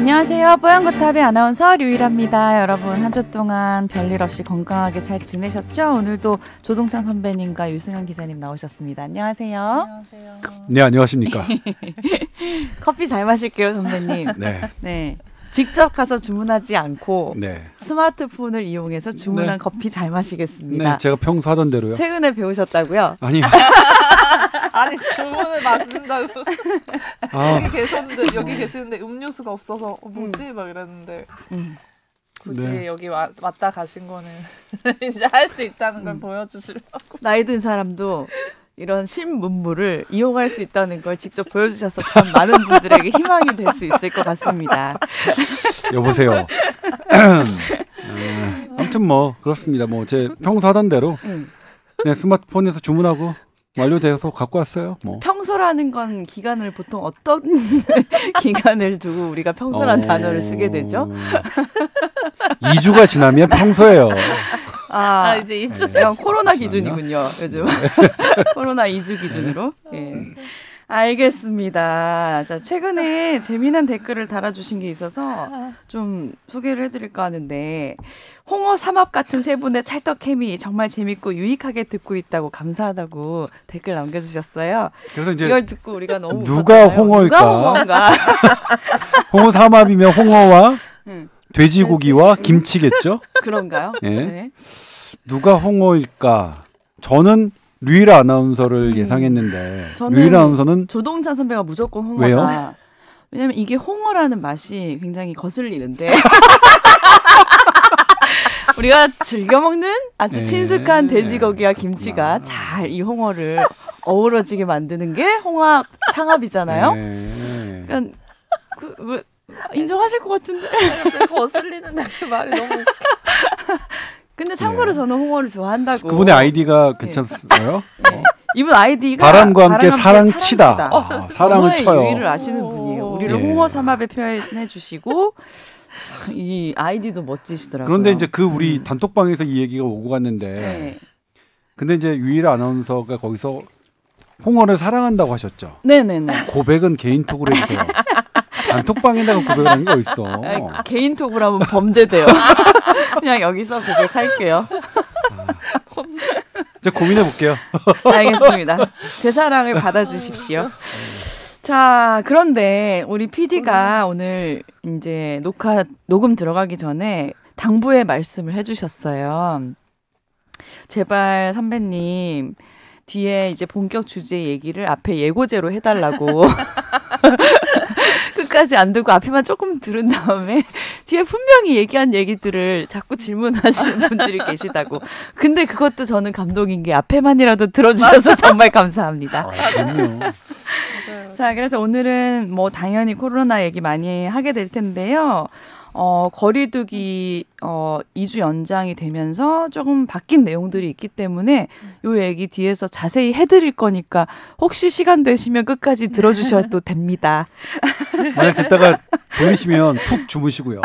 안녕하세요. 뽀얀거탑의 아나운서 류일합니다. 여러분 한 주 동안 별일 없이 건강하게 잘 지내셨죠? 오늘도 조동찬 선배님과 유승현 기자님 나오셨습니다. 안녕하세요. 안녕하세요. 네, 안녕하십니까. 커피 잘 마실게요, 선배님. 네. 네. 직접 가서 주문하지 않고 네. 스마트폰을 이용해서 주문한 네. 커피 잘 마시겠습니다. 네, 제가 평소 하던 대로요. 최근에 배우셨다고요? 아니요. 아니 주문을 맡는다고 여기 계시는데 음료수가 없어서 뭐지 막 이랬는데 굳이 네. 여기 왔다 가신 거는 이제 할 수 있다는 걸 보여주시려고. 나이 든 사람도 이런 신문물을 이용할 수 있다는 걸 직접 보여주셔서 참 많은 분들에게 희망이 될 수 있을 것 같습니다. 여보세요. 아무튼 뭐 그렇습니다. 뭐 제 평소 하던 대로 네, 스마트폰에서 주문하고 완료돼서 갖고 왔어요. 뭐. 평소라는 건 기간을 보통 어떤 기간을 두고 우리가 평소란 단어를 쓰게 되죠? 2주가 지나면 평소예요. 이제 2주 약간 코로나 기준이군요. 요즘 코로나 2주 기준으로. 예. 알겠습니다. 자, 최근에 재미난 댓글을 달아주신 게 있어서 좀 소개를 해드릴까 하는데, 홍어 삼합 같은 세 분의 찰떡 케미 정말 재밌고 유익하게 듣고 있다고 감사하다고 댓글 남겨주셨어요. 그래서 이제 이걸 듣고 우리가 너무 누가 홍어일까? 누가 홍어인가? 홍어 삼합이면 홍어와 돼지고기와 김치겠죠? 그런가요? 네. 네. 누가 홍어일까? 저는 류일아 아나운서를 예상했는데 류일아 아나운서는 조동찬 선배가 무조건 홍어다. 왜요? 왜냐면 이게 홍어라는 맛이 굉장히 거슬리는데 우리가 즐겨 먹는 아주 친숙한 돼지고기와 김치가 잘 이 홍어를 어우러지게 만드는 게 홍합 창합이잖아요. 그러니까 인정하실 것 같은데. 제가 거슬리는데 그 말이 너무. 근데 참고로 저는 홍어를 좋아한다고. 그분의 아이디가 괜찮아요? 네. 이분 아이디가 바람과 함께 사랑치다. 사랑을 쳐요. 유의를 아시는 분이에요. 우리를 홍어 삼합에 표현해 주시고 참, 이 아이디도 멋지시더라고요. 그런데 이제 그 우리 단톡방에서 이 얘기가 오고 갔는데 네. 근데 이제 유일아 아나운서가 거기서 홍어를 사랑한다고 하셨죠. 네네네. 고백은 개인톡으로 해주세요. 단톡방에다가 고백을 하는 게 어딨어. 개인톡으로 하면 범죄돼요. 그냥 여기서 고백할게요. 이제 고민해 볼게요. 알겠습니다. 제 사랑을 받아주십시오. 자, 그런데 우리 PD가 오늘 이제 녹음 들어가기 전에 당부의 말씀을 해주셨어요. 제발 선배님 뒤에 이제 본격 주제 얘기를 앞에 예고제로 해달라고. 끝까지 안 듣고 앞에만 조금 들은 다음에 뒤에 분명히 얘기한 얘기들을 자꾸 질문하시는 분들이 계시다고. 근데 그것도 저는 감동인 게 앞에만이라도 들어주셔서 정말 감사합니다. 그럼요. 자, 그래서 오늘은 뭐 당연히 코로나 얘기 많이 하게 될 텐데요. 거리두기 2주 연장이 되면서 조금 바뀐 내용들이 있기 때문에 요 얘기 뒤에서 자세히 해드릴 거니까 혹시 시간 되시면 끝까지 들어주셔도 됩니다. 만약 듣다가 졸리시면 푹 주무시고요.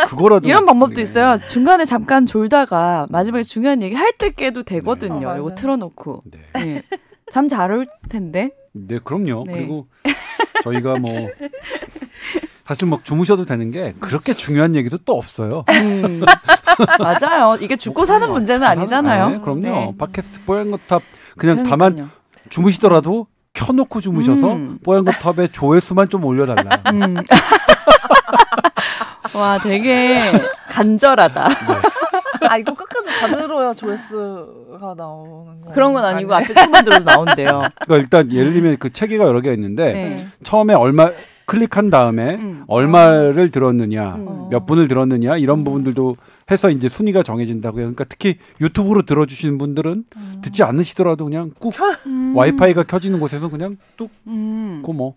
그거라도 이런 방법도 있어요. 중간에 잠깐 졸다가 마지막에 중요한 얘기 할 때 깨도 되거든요. 이거 틀어놓고. 네. 잠 잘 올 텐데. 네, 그럼요. 네. 그리고 저희가 뭐 사실 뭐 주무셔도 되는 게 그렇게 중요한 얘기도 또 없어요. 맞아요. 이게 죽고 사는 문제는 아니잖아요. 네, 그럼요. 네. 팟캐스트 뽀얀거탑 그냥 그러니까요. 다만 주무시더라도 켜놓고 주무셔서 뽀얀거탑의 조회수만 좀 올려달라. 와, 되게 간절하다. 네. 이거 끝까지 다 들어야 조회수가 나오는 거. 그런 건 아니고 앞에 조금만 들어도 나온대요. 그러니까 일단 예를 들면 그 체계가 여러 개가 있는데 네. 처음에 얼마 클릭한 다음에 얼마를 들었느냐, 몇 분을 들었느냐 이런 부분들도 해서 이제 순위가 정해진다고요. 그러니까 특히 유튜브로 들어주시는 분들은 듣지 않으시더라도 그냥 꾹 와이파이가 켜지는 곳에서 그냥 뚝 뭐.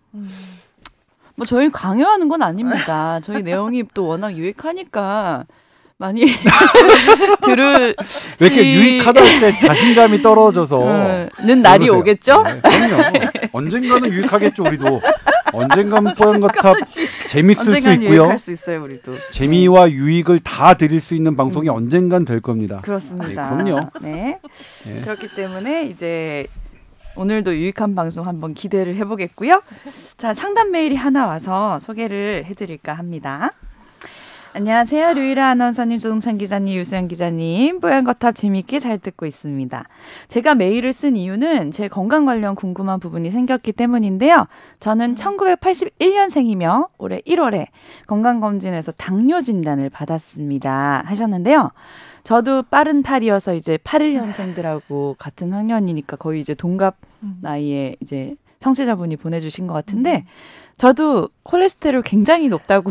뭐 저희 강요하는 건 아닙니다. 저희 내용이 또 워낙 유익하니까 많이 들을 왜 이렇게 유익하다 할 때 자신감이 떨어져서 는 날이 그러세요. 오겠죠? 네, 그럼요. 언젠가는 유익하겠죠 우리도. 언젠가는 뽀얀거탑 재밌을 수 언젠간 있고요. 유익할 수 있어요 우리도. 재미와 유익을 다 드릴 수 있는 방송이 언젠간 될 겁니다. 그렇습니다. 네, 그럼요. 네. 네. 그렇기 때문에 이제 오늘도 유익한 방송 한번 기대를 해보겠고요. 자, 상담 메일이 하나 와서 소개를 해드릴까 합니다. 안녕하세요. 류일아 아나운서님, 조동찬 기자님, 유수연 기자님. 뽀얀거탑 재미있게 잘 듣고 있습니다. 제가 메일을 쓴 이유는 제 건강 관련 궁금한 부분이 생겼기 때문인데요. 저는 1981년생이며 올해 1월에 건강검진에서 당뇨 진단을 받았습니다. 하셨는데요. 저도 빠른 8이어서 이제 81년생들하고 같은 학년이니까 거의 이제 동갑 나이에 이제 청취자분이 보내주신 것 같은데 저도 콜레스테롤 굉장히 높다고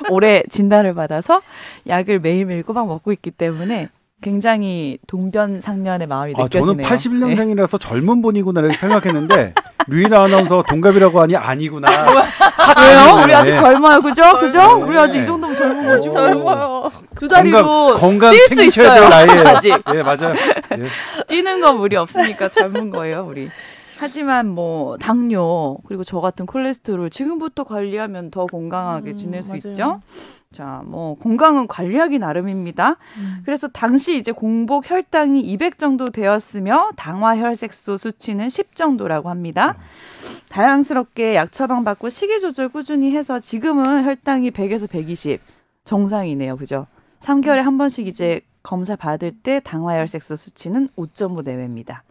올해 진단을 받아서 약을 매일매일 꼬박 먹고 있기 때문에 굉장히 동변상련의 마음이 느껴지네요. 저는 81년생이라서 젊은 분이구나 이렇게 생각했는데 류일아 아나운서 동갑이라고 하니 아니구나. 왜요? 우리 아직 젊어요. 그죠? 그죠? 네. 우리 아직 이 정도면 젊은 거죠. 젊어요. 두 다리로 건강 뛸 수 챙기셔야 될 있어요. 나이에. 아직. 네, 맞아요. 네. 뛰는 건 무리 없으니까 젊은 거예요, 우리. 하지만 뭐 당뇨 그리고 저 같은 콜레스테롤 지금부터 관리하면 더 건강하게 지낼 수 맞아요. 있죠. 자, 뭐 건강은 관리하기 나름입니다. 그래서 당시 이제 공복 혈당이 200 정도 되었으며 당화 혈색소 수치는 10 정도라고 합니다. 다양스럽게 약 처방받고 식이 조절 꾸준히 해서 지금은 혈당이 100에서 120 정상이네요. 그죠? 3개월에 한 번씩 이제 검사 받을 때 당화 혈색소 수치는 5.5 내외입니다.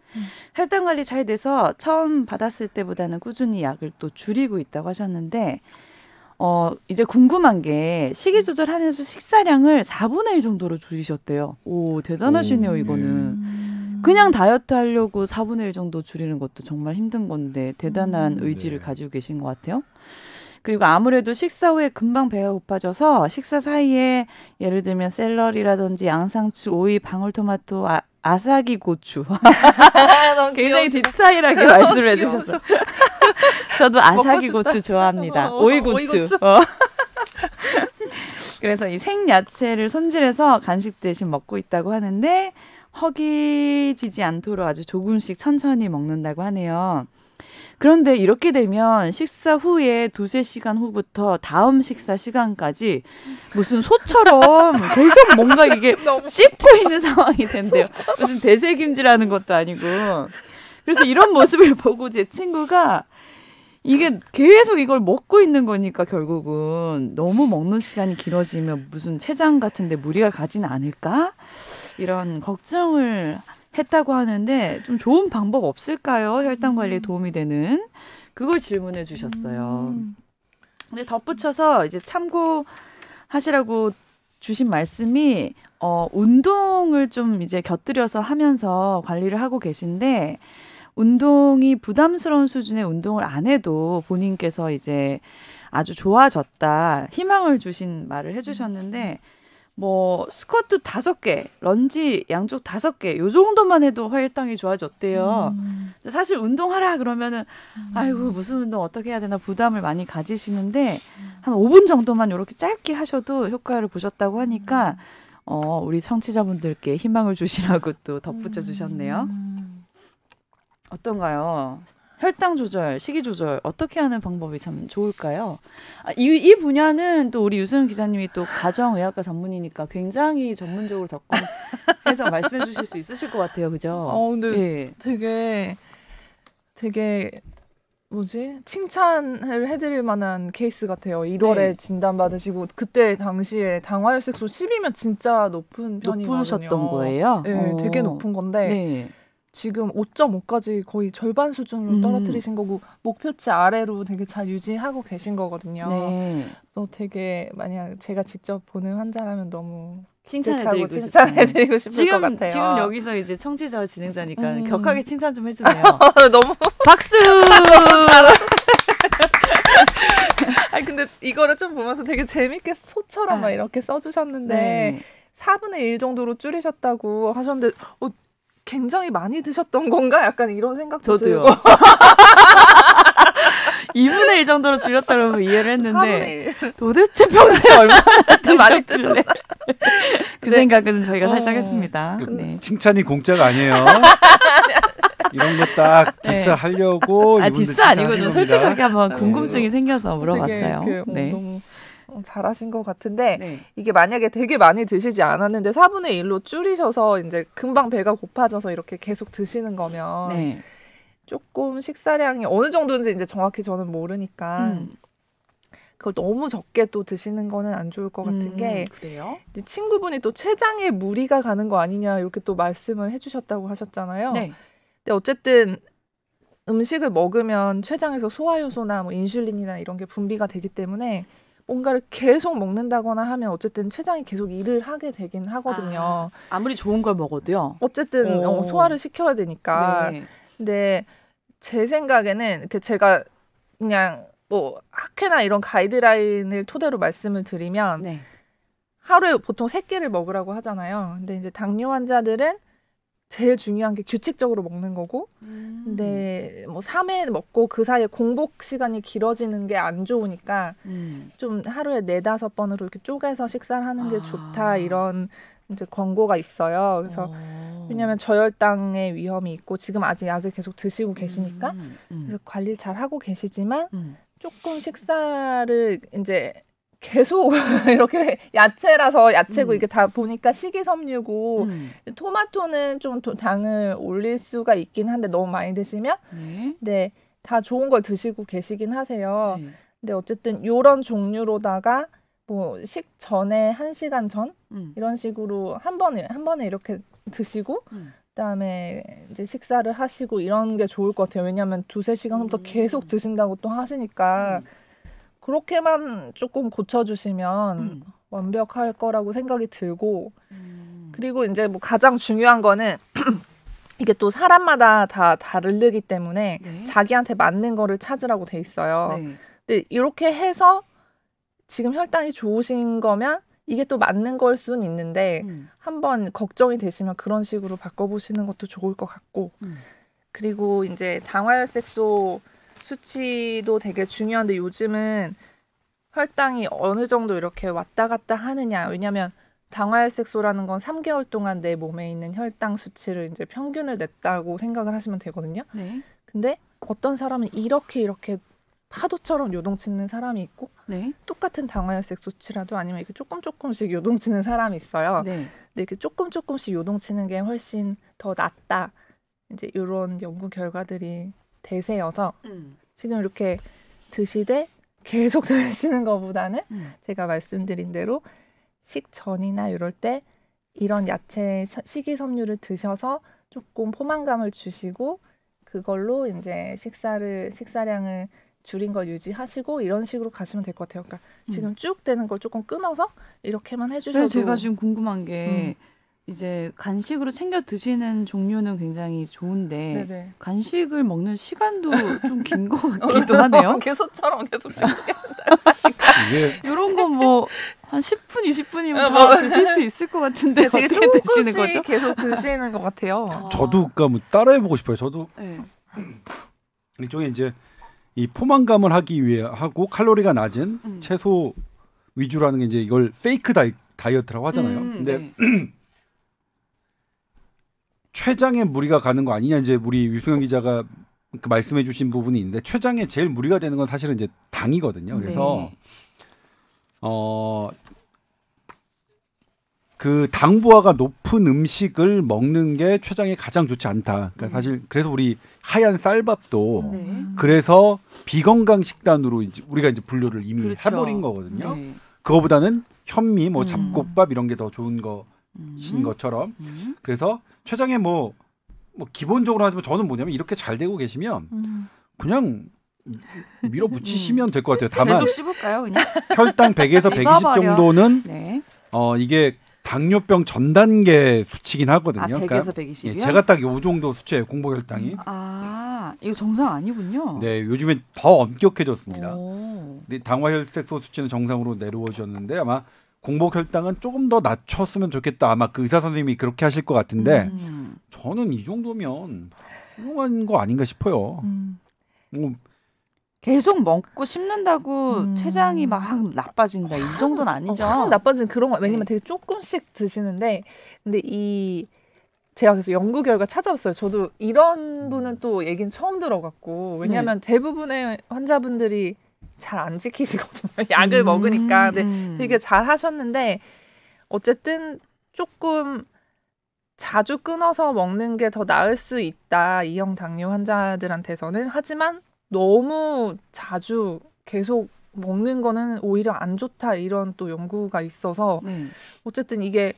혈당 관리 잘 돼서 처음 받았을 때보다는 꾸준히 약을 또 줄이고 있다고 하셨는데 이제 궁금한 게 식이 조절하면서 식사량을 4분의 1 정도로 줄이셨대요. 오, 대단하시네요, 이거는. 그냥 다이어트 하려고 4분의 1 정도 줄이는 것도 정말 힘든 건데 대단한 의지를 가지고 계신 것 같아요. 그리고 아무래도 식사 후에 금방 배가 고파져서 식사 사이에 예를 들면 샐러리라든지 양상추, 오이, 방울토마토, 아사기 고추. 굉장히 디테일하게 말씀을 해주셨어요. 저도 아사기 고추 좋아합니다. 오이고추. 그래서 이 생야채를 손질해서 간식 대신 먹고 있다고 하는데 허기지지 않도록 아주 조금씩 천천히 먹는다고 하네요. 그런데 이렇게 되면 식사 후에 2-3시간 후부터 다음 식사 시간까지 무슨 소처럼 계속 뭔가 이게 씹고 있는 상황이 된대요. 무슨 대세김질하는 것도 아니고. 그래서 이런 모습을 보고 제 친구가 이게 계속 이걸 먹고 있는 거니까 결국은 너무 먹는 시간이 길어지면 무슨 췌장 같은 데 무리가 가지는 않을까? 이런 걱정을 했다고 하는데 좀 좋은 방법 없을까요? 혈당 관리에 도움이 되는 그걸 질문해 주셨어요. 근데 덧붙여서 이제 참고하시라고 주신 말씀이 운동을 좀 이제 곁들여서 하면서 관리를 하고 계신데 운동이 부담스러운 수준의 운동을 안 해도 본인께서 이제 아주 좋아졌다 희망을 주신 말을 해주셨는데 뭐 스쿼트 5개, 런지 양쪽 5개 요 정도만 해도 혈당이 좋아졌대요. 사실 운동하라 그러면은 아이고 무슨 운동 어떻게 해야 되나 부담을 많이 가지시는데 한 5분 정도만 이렇게 짧게 하셔도 효과를 보셨다고 하니까 우리 청취자분들께 희망을 주시라고 또 덧붙여 주셨네요. 어떤가요? 혈당 조절, 식이 조절 어떻게 하는 방법이 참 좋을까요? 이 분야는 또 우리 유수연 기자님이 또 가정의학과 전문이니까 굉장히 전문적으로 접근해서 말씀해 주실 수 있으실 것 같아요. 그죠? 근데 예. 되게 뭐지? 칭찬을 해드릴 만한 케이스 같아요. 1월에 진단받으시고 그때 당시에 당화혈색소 10이면 진짜 높은 편이거든요. 높으셨던 거예요? 네, 되게 높은 건데 네. 지금 5.5까지 거의 절반 수준으로 떨어뜨리신 거고 목표치 아래로 되게 잘 유지하고 계신 거거든요. 네. 그래서 되게 만약 제가 직접 보는 환자라면 너무 칭찬해드리고 싶을 것 같아요. 지금 여기서 이제 청취자와 진행자니까 격하게 칭찬 좀 해주세요. 너무 박수! 아니 근데 이거를 좀 보면서 되게 재밌게 소처럼 막 이렇게 써주셨는데 네. 4분의 1 정도로 줄이셨다고 하셨는데 굉장히 많이 드셨던 건가? 약간 이런 생각도 저도요. 들고 2분의 1 정도로 줄였다 그러면 이해를 했는데 4분의 1. 도대체 평소에 얼마나 많이 드셨나? 그 생각은 저희가 살짝 했습니다. 네. 칭찬이 공짜가 아니에요. 이런 거 딱 디스하려고 디스 아니고 좀 솔직하게 한번 궁금증이 생겨서 물어봤어요. 되게 너무 잘하신 것 같은데 이게 만약에 되게 많이 드시지 않았는데 4분의 1로 줄이셔서 이제 금방 배가 고파져서 이렇게 계속 드시는 거면 조금 식사량이 어느 정도인지 이제 정확히 저는 모르니까 그걸 너무 적게 또 드시는 거는 안 좋을 것 같은 게 그래요? 이제 친구분이 또 췌장에 무리가 가는 거 아니냐 이렇게 또 말씀을 해주셨다고 하셨잖아요. 네. 근데 어쨌든 음식을 먹으면 췌장에서 소화효소나 뭐 인슐린이나 이런 게 분비가 되기 때문에 뭔가를 계속 먹는다거나 하면 어쨌든 췌장이 계속 일을 하게 되긴 하거든요. 아무리 좋은 걸 먹어도요. 어쨌든 소화를 시켜야 되니까. 네. 근데 제 생각에는 이렇게 제가 그냥 뭐 학회나 이런 가이드라인을 토대로 말씀을 드리면 네. 하루에 보통 3끼를 먹으라고 하잖아요. 근데 이제 당뇨 환자들은 제일 중요한 게 규칙적으로 먹는 거고 근데 뭐 3회 먹고 그 사이에 공복 시간이 길어지는 게 안 좋으니까 좀 하루에 4-5번으로 이렇게 쪼개서 식사를 하는 게 좋다 이런 이제 권고가 있어요. 그래서 왜냐하면 저혈당의 위험이 있고 지금 아직 약을 계속 드시고 계시니까 그래서 관리를 잘 하고 계시지만 조금 식사를 이제 계속 이렇게 야채라서 야채고 이게 다 보니까 식이섬유고 토마토는 좀 당을 올릴 수가 있긴 한데 너무 많이 드시면 네, 다 좋은 걸 드시고 계시긴 하세요. 네. 근데 어쨌든 요런 종류로다가 뭐 식전에 1시간 전 이런 식으로 한 번에 이렇게 드시고 그다음에 이제 식사를 하시고 이런 게 좋을 것 같아요. 왜냐하면 2-3시간 후부터 계속 드신다고 또 하시니까 그렇게만 조금 고쳐주시면 완벽할 거라고 생각이 들고 그리고 이제 뭐 가장 중요한 거는 이게 또 사람마다 다 다르기 때문에 네. 자기한테 맞는 거를 찾으라고 돼 있어요. 네. 근데 이렇게 해서 지금 혈당이 좋으신 거면 이게 또 맞는 걸 수는 있는데 한번 걱정이 되시면 그런 식으로 바꿔보시는 것도 좋을 것 같고 그리고 이제 당화혈색소 수치도 되게 중요한데 요즘은 혈당이 어느 정도 이렇게 왔다 갔다 하느냐 왜냐하면 당화혈색소라는 건 3개월 동안 내 몸에 있는 혈당 수치를 이제 평균을 냈다고 생각을 하시면 되거든요. 네. 근데 어떤 사람은 이렇게 파도처럼 요동치는 사람이 있고 네. 똑같은 당화혈색 수치라도 아니면 이렇게 조금씩 요동치는 사람이 있어요. 네. 근데 이렇게 조금씩 요동치는 게 훨씬 더 낫다. 이제 이런 연구 결과들이 대세여서 지금 이렇게 드시되 계속 드시는 것보다는 제가 말씀드린 대로 식전이나 이럴 때 이런 야채 식이섬유를 드셔서 조금 포만감을 주시고 그걸로 이제 식사량을 줄인 걸 유지하시고 이런 식으로 가시면 될 것 같아요. 그러니까 지금 쭉 되는 걸 조금 끊어서 이렇게만 해주셔도. 네, 제가 지금 궁금한 게 이제 간식으로 챙겨 드시는 종류는 굉장히 좋은데 네네. 간식을 먹는 시간도 좀 긴 것 같기도 하네요. 개소처럼 계속 씹고 계신다. 이런 거 뭐 한 10분, 20분이면 다 드실 수 있을 것 같은데 되게 어떻게 드시는 거죠? 조금씩 계속 드시는 것 같아요. 저도 그러니까 뭐 따라해보고 싶어요. 저도 네. 일종의 이제 이 포만감을 하기 위해 하고 칼로리가 낮은 채소 위주라는 게 이제 이걸 페이크 다이어트라고 하잖아요. 근데 네. 췌장에 무리가 가는 거 아니냐 이제 우리 유승현 기자가 그 말씀해주신 부분이 있는데 췌장에 제일 무리가 되는 건 사실은 이제 당이거든요. 그래서 네. 그 당부하가 높은 음식을 먹는 게 췌장에 가장 좋지 않다. 그러니까 사실 그래서 우리 하얀 쌀밥도 네. 그래서 비건강 식단으로 이제 우리가 이제 분류를 이미 그렇죠. 해버린 거거든요. 네. 그거보다는 현미, 뭐 잡곡밥 이런 게 더 좋은 것인 것처럼. 그래서 췌장에 뭐 기본적으로 하지만 저는 뭐냐면 이렇게 잘 되고 계시면 그냥 밀어붙이시면 될 것 같아요. 다만 계속 씹을까요, 그냥? 혈당 100에서 120 씹어버려. 정도는 네. 이게 당뇨병 전 단계 수치긴 하거든요. 아, 100에서 120이요? 예, 제가 딱 요 정도 수치예요. 공복 혈당이. 아, 이거 정상 아니군요. 네, 요즘에 더 엄격해졌습니다. 오. 근데 당화혈색소 수치는 정상으로 내려오셨는데 아마 공복 혈당은 조금 더 낮췄으면 좋겠다. 아마 그 의사 선생님이 그렇게 하실 것 같은데 저는 이 정도면 훌륭한 거 아닌가 싶어요. 뭐 계속 먹고 씹는다고 췌장이 막 나빠진다. 이 정도는 아니죠. 확 나빠진 그런 거 왜냐면 네. 되게 조금씩 드시는데 근데 제가 그래서 연구 결과 찾아봤어요. 저도 이런 분은 또 얘기는 처음 들어갔고 왜냐하면 대부분의 환자분들이 잘 안 지키시거든요. 약을 먹으니까. 근데 되게 잘 하셨는데 어쨌든 조금 자주 끊어서 먹는 게 더 나을 수 있다. E형 당뇨 환자들한테서는. 하지만 너무 자주 계속 먹는 거는 오히려 안 좋다. 이런 또 연구가 있어서 어쨌든 이게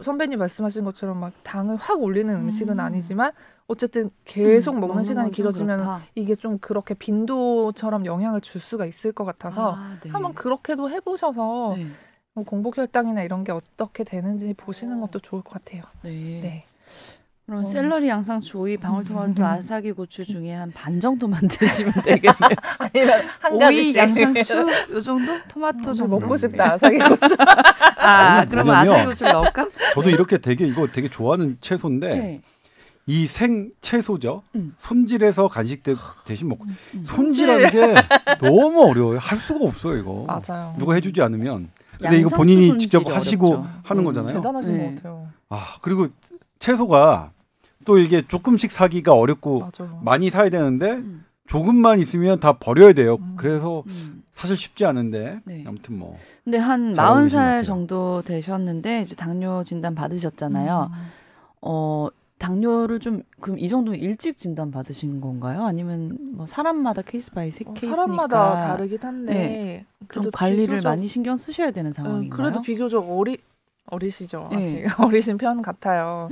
선배님 말씀하신 것처럼 막 당을 확 올리는 음식은 아니지만 어쨌든 계속 먹는 시간이 길어지면 이게 좀 그렇게 빈도처럼 영향을 줄 수가 있을 것 같아서 한번 그렇게도 해보셔서 뭐 공복혈당이나 이런 게 어떻게 되는지 보시는 것도 좋을 것 같아요. 네. 그럼 샐러리, 양상추, 오이, 방울토마토, 아사기 고추 중에 한 반 정도만 드시면 되겠네요. 아니면 한 오이, 가지씩. 양상추 요 정도? 토마토 정도? 먹고 싶다. 아사기 고추. 그러면 아사기 고추를 넣을까? 저도 이렇게 이거 되게 좋아하는 채소인데 이 생채소죠. 손질해서 간식 대신 먹고 손질하는 게 너무 어려워요. 할 수가 없어요 이거. 맞아요. 누가 해주지 않으면. 근데 이거 본인이 직접 하시고 어렵죠. 하는 거잖아요. 대단하신 것 같아요. 그리고 채소가 또 이게 조금씩 사기가 어렵고 맞아. 많이 사야 되는데 조금만 있으면 다 버려야 돼요. 그래서 사실 쉽지 않은데 아무튼 뭐. 근데 한 잘 어울리시는 것 40살 같아요. 정도 되셨는데 이제 당뇨 진단 받으셨잖아요. 당뇨를 좀 그럼 이 정도면 일찍 진단 받으신 건가요? 아니면 뭐 사람마다 케이스 바이 케이스니까 사람마다 다르긴 한데 그럼 관리를 많이 신경 쓰셔야 되는 상황인가요? 그래도 비교적 어리시죠. 아직 어리신 편 같아요.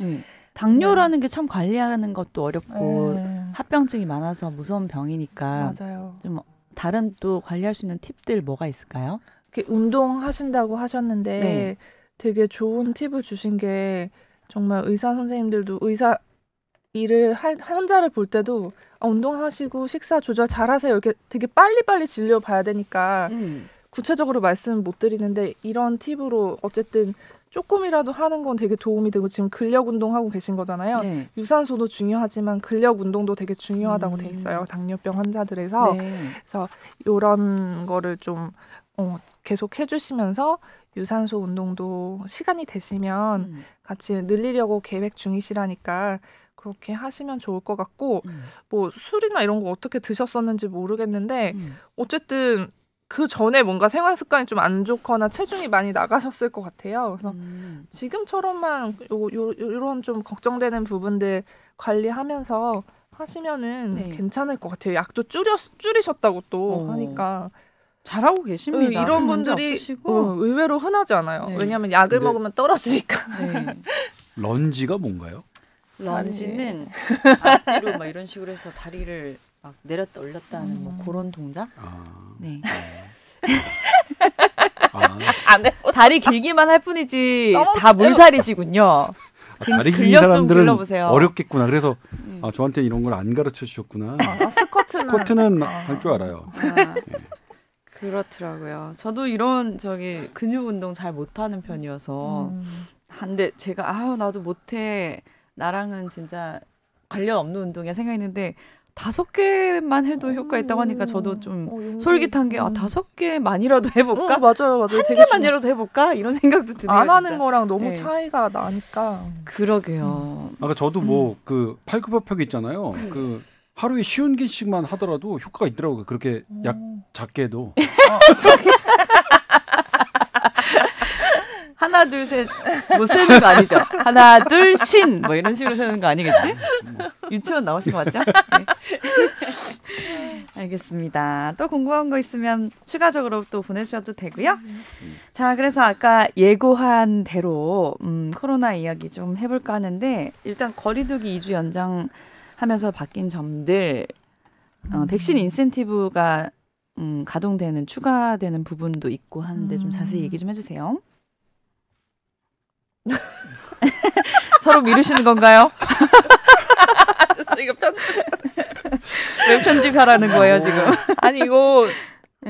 당뇨라는 게 참 관리하는 것도 어렵고 합병증이 많아서 무서운 병이니까 맞아요. 좀 다른 또 관리할 수 있는 팁들 뭐가 있을까요? 운동하신다고 하셨는데 되게 좋은 팁을 주신 게 정말 의사 선생님들도 의사 일을 환자를 볼 때도 운동하시고 식사 조절 잘하세요. 이렇게 되게 빨리빨리 진료봐야 되니까 구체적으로 말씀 못 드리는데 이런 팁으로 어쨌든 조금이라도 하는 건 되게 도움이 되고 지금 근력 운동하고 계신 거잖아요. 유산소도 중요하지만 근력 운동도 되게 중요하다고 돼 있어요. 당뇨병 환자들에서. 그래서 이런 거를 좀 계속 해주시면서 유산소 운동도 시간이 되시면 같이 늘리려고 계획 중이시라니까 그렇게 하시면 좋을 것 같고 뭐 술이나 이런 거 어떻게 드셨었는지 모르겠는데 어쨌든 그 전에 뭔가 생활 습관이 좀 안 좋거나 체중이 많이 나가셨을 것 같아요. 그래서 지금처럼만 요런 좀 걱정되는 부분들 관리하면서 하시면은 괜찮을 것 같아요. 약도 줄이셨다고 또 하니까. 잘하고 계십니다. 이런 분들이 의외로 흔하지 않아요. 왜냐하면 약을 먹으면 떨어지니까. 런지가 뭔가요? 런지는 앞뒤로 막 이런 식으로 해서 다리를 막 내렸다 올렸다 하는 뭐 그런 동작? 다리 길기만 할 뿐이지 다 물살이시군요. 다리 긴 근력 좀 사람들은 길러보세요. 어렵겠구나. 그래서 저한테 이런 걸 안 가르쳐 주셨구나. 스쿼트는 할 줄 알아요. 그렇더라고요. 저도 이런 근육 운동 잘 못하는 편이어서 근데 제가 나도 못해. 나랑은 진짜 관련 없는 운동이야 생각했는데 5개만 해도 효과 있다고 하니까 저도 좀 솔깃한 게 5개만이라도 해볼까? 맞아요. 한 개만이라도 해볼까? 이런 생각도 드네요. 안 하는 거랑 너무 차이가 나니까. 그러게요. 아까 저도 그 팔굽혀펴기 있잖아요. 그 하루에 50개씩만 하더라도 효과가 있더라고요. 그렇게 약 작게 해도. 하나 둘 셋 뭐 세는 거 아니죠? 하나 둘 신 뭐 이런 식으로 세는 거 아니겠지? 유치원 나오신 거 맞죠? 알겠습니다. 또 궁금한 거 있으면 추가적으로 또 보내주셔도 되고요. 자, 그래서 아까 예고한 대로 코로나 이야기 좀 해볼까 하는데 일단 거리두기 2주 연장하면서 바뀐 점들 백신 인센티브가 가동되는 추가되는 부분도 있고 하는데 좀 자세히 얘기 좀 해주세요. 서로 미루시는 건가요? 이거 편집. 왜 편집하라는 거예요 지금? 아니 이거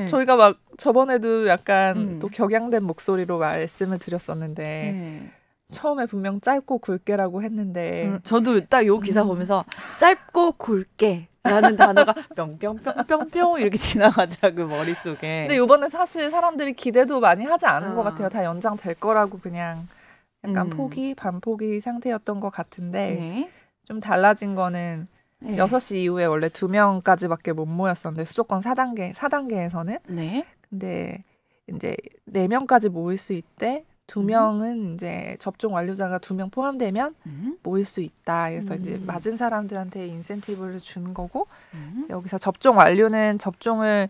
저희가 막 저번에도 약간 또 격양된 목소리로 말씀을 드렸었는데 처음에 분명 짧고 굵게라고 했는데 저도 딱 요 기사 보면서 짧고 굵게 라는 단어가 뿅뿅뿅뿅뿅 이렇게 지나가더라고요 머릿속에. 근데 이번에 사실 사람들이 기대도 많이 하지 않은 것 같아요. 다 연장될 거라고 그냥 약간 반포기 상태였던 것 같은데 좀 달라진 거는 6시 이후에 원래 2명까지밖에 못 모였었는데 수도권 4단계에서는 근데 이제 4명까지 모일 수 있대. 2명은 이제 접종 완료자가 2명 포함되면 모일 수 있다. 그래서 이제 맞은 사람들한테 인센티브를 주는 거고 여기서 접종 완료는 접종을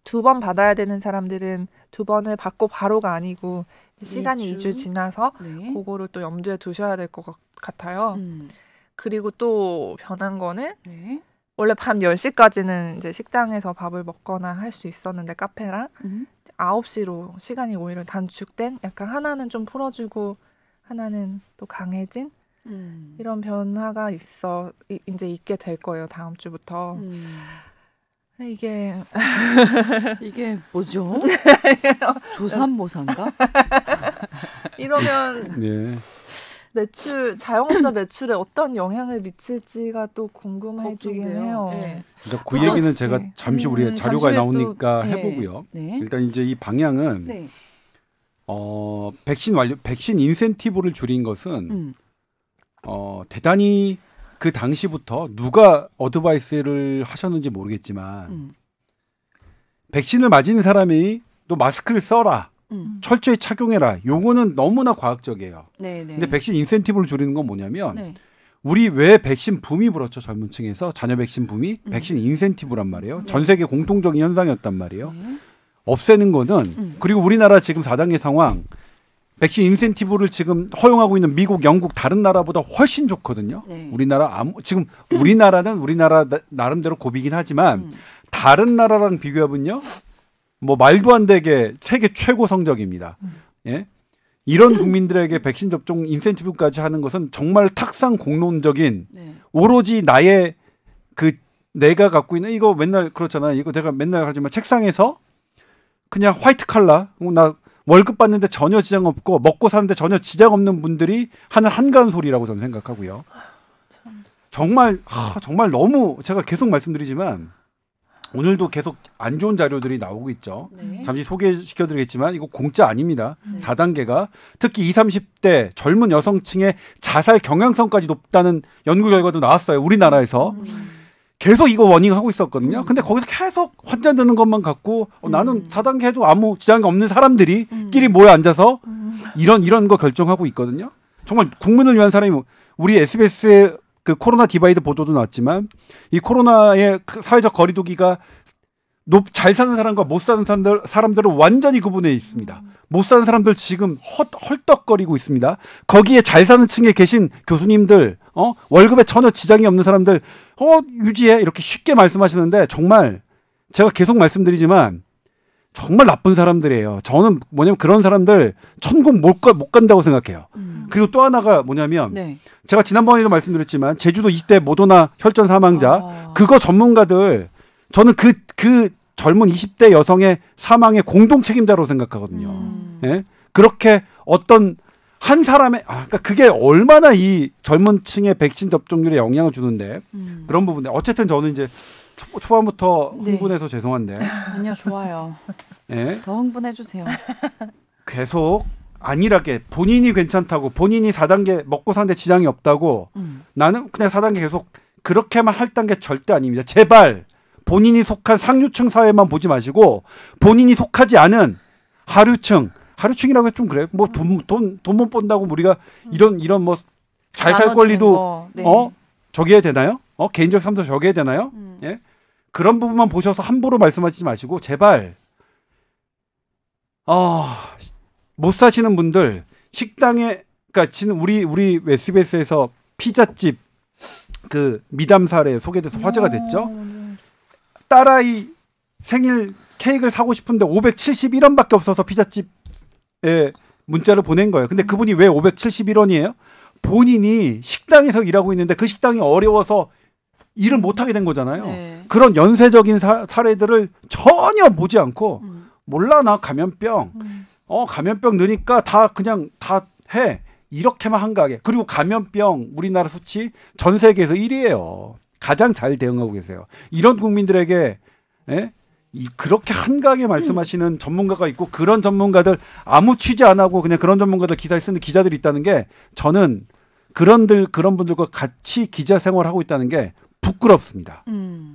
2번 받아야 되는 사람들은 2번을 받고 바로가 아니고 시간이 2주 지나서 네. 그거를 또 염두에 두셔야 될 것 같아요. 그리고 또 변한 거는 네. 원래 밤 10시까지는 이제 식당에서 밥을 먹거나 할 수 있었는데 카페랑 9시로 시간이 오히려 단축된 약간 하나는 좀 풀어주고 하나는 또 강해진 이런 변화가 이제 있게 될 거예요. 다음 주부터. 이게 뭐죠? 조삼모사인가? 이러면 네. 자영업자 매출에 어떤 영향을 미칠지가 또 궁금해지긴 해요. 네. 그러니까 그 얘기는 제가 잠시 우리가 자료가 나오니까 또, 해보고요. 네. 일단 이제 이 방향은 네. 백신 인센티브를 줄인 것은 대단히 그 당시부터 누가 어드바이스를 하셨는지 모르겠지만 백신을 맞은 사람이 또 마스크를 써라. 철저히 착용해라. 요거는 너무나 과학적이에요. 네네. 근데 백신 인센티브를 줄이는 건 뭐냐면 네. 우리 왜 백신 붐이 불었죠. 젊은 층에서 자녀 백신 붐이 백신 인센티브란 말이에요. 전 세계 공통적인 현상이었단 말이에요. 없애는 거는 그리고 우리나라 지금 4단계 상황 백신 인센티브를 지금 허용하고 있는 미국, 영국 다른 나라보다 훨씬 좋거든요. 네. 지금 우리나라는 우리나라 나름대로 고비긴 하지만 다른 나라랑 비교하면요. 뭐 말도 안 되게 세계 최고 성적입니다. 예? 이런 국민들에게 백신 접종 인센티브까지 하는 것은 정말 탁상 공론적인 네. 오로지 나의 내가 갖고 있는 이거 맨날 그렇잖아요. 이거 내가 맨날 하지만 책상에서 그냥 화이트 칼라 나 월급 받는데 전혀 지장 없고 먹고 사는데 전혀 지장 없는 분들이 하는 한가한 소리라고 저는 생각하고요. 정말 너무 제가 계속 말씀드리지만 오늘도 계속 안 좋은 자료들이 나오고 있죠. 네. 잠시 소개시켜드리겠지만 이거 공짜 아닙니다. 4단계가 특히 20, 30대 젊은 여성층의 자살 경향성까지 높다는 연구 결과도 나왔어요. 우리나라에서. 계속 이거 워닝하고 있었거든요. 근데 거기서 계속 환자 드는 것만 갖고 나는 4단계 해도 아무 지장이 없는 사람들이 끼리 모여 앉아서 이런 거 결정하고 있거든요. 정말 국민을 위한 사람이 우리 SBS의 그 코로나 디바이드 보도도 나왔지만 이 코로나의 사회적 거리두기가 잘 사는 사람과 못 사는 사람들은 완전히 구분해 있습니다. 못 사는 사람들 지금 헐떡거리고 있습니다. 거기에 잘 사는 층에 계신 교수님들, 월급에 전혀 지장이 없는 사람들, 유지해 이렇게 쉽게 말씀하시는데 정말 제가 계속 말씀드리지만 정말 나쁜 사람들이에요. 저는 뭐냐면 그런 사람들 천국 못 간다고 생각해요. 그리고 또 하나가 뭐냐면 네. 제가 지난번에도 말씀드렸지만 제주도 20대 모더나 혈전 사망자 그거 전문가들 저는 그 젊은 20대 여성의 사망의 공동 책임자로 생각하거든요. 예? 그렇게 어떤 한 사람의 그러니까 그게 얼마나 이 젊은 층의 백신 접종률에 영향을 주는데 그런 부분에 어쨌든 저는 이제 초반부터 흥분해서 죄송한데 아니요, 좋아요. 예? 더 흥분해 주세요. 계속 안일하게 본인이 괜찮다고 본인이 4단계 먹고 사는데 지장이 없다고 나는 그냥 4단계 계속 그렇게만 할 단계 절대 아닙니다. 제발 본인이 속한 상류층 사회만 보지 마시고 본인이 속하지 않은 하류층이라고 좀 그래. 뭐 돈 못 번다고 우리가 이런 뭐 잘 살 권리도 네. 저기 해야 되나요? 개인적 삶도 저기 해야 되나요? 예? 그런 부분만 보셔서 함부로 말씀하시지 마시고 제발 못 사시는 분들 식당에 그러니까 지금 우리 SBS에서 피자집 그 미담 사례 소개돼서 화제가 됐죠. 딸아이 생일 케이크를 사고 싶은데 571원밖에 없어서 피자집에 문자를 보낸 거예요. 근데 그분이 왜 571원이에요? 본인이 식당에서 일하고 있는데 그 식당이 어려워서 일을 못하게 된 거잖아요. 네. 그런 연쇄적인 사례들을 전혀 보지 않고 몰라 나 감염병 감염병 느니까 다 해. 이렇게만 한가하게. 그리고 감염병 우리나라 수치 전 세계에서 1위예요. 가장 잘 대응하고 계세요. 이런 국민들에게 그렇게 한가하게 말씀하시는 전문가가 있고 그런 전문가들 아무 취재 안 하고 그냥 그런 전문가들 기사를 쓰는 기자들이 있다는 게 저는 그런 분들과 같이 기자 생활하고 있다는 게 부끄럽습니다.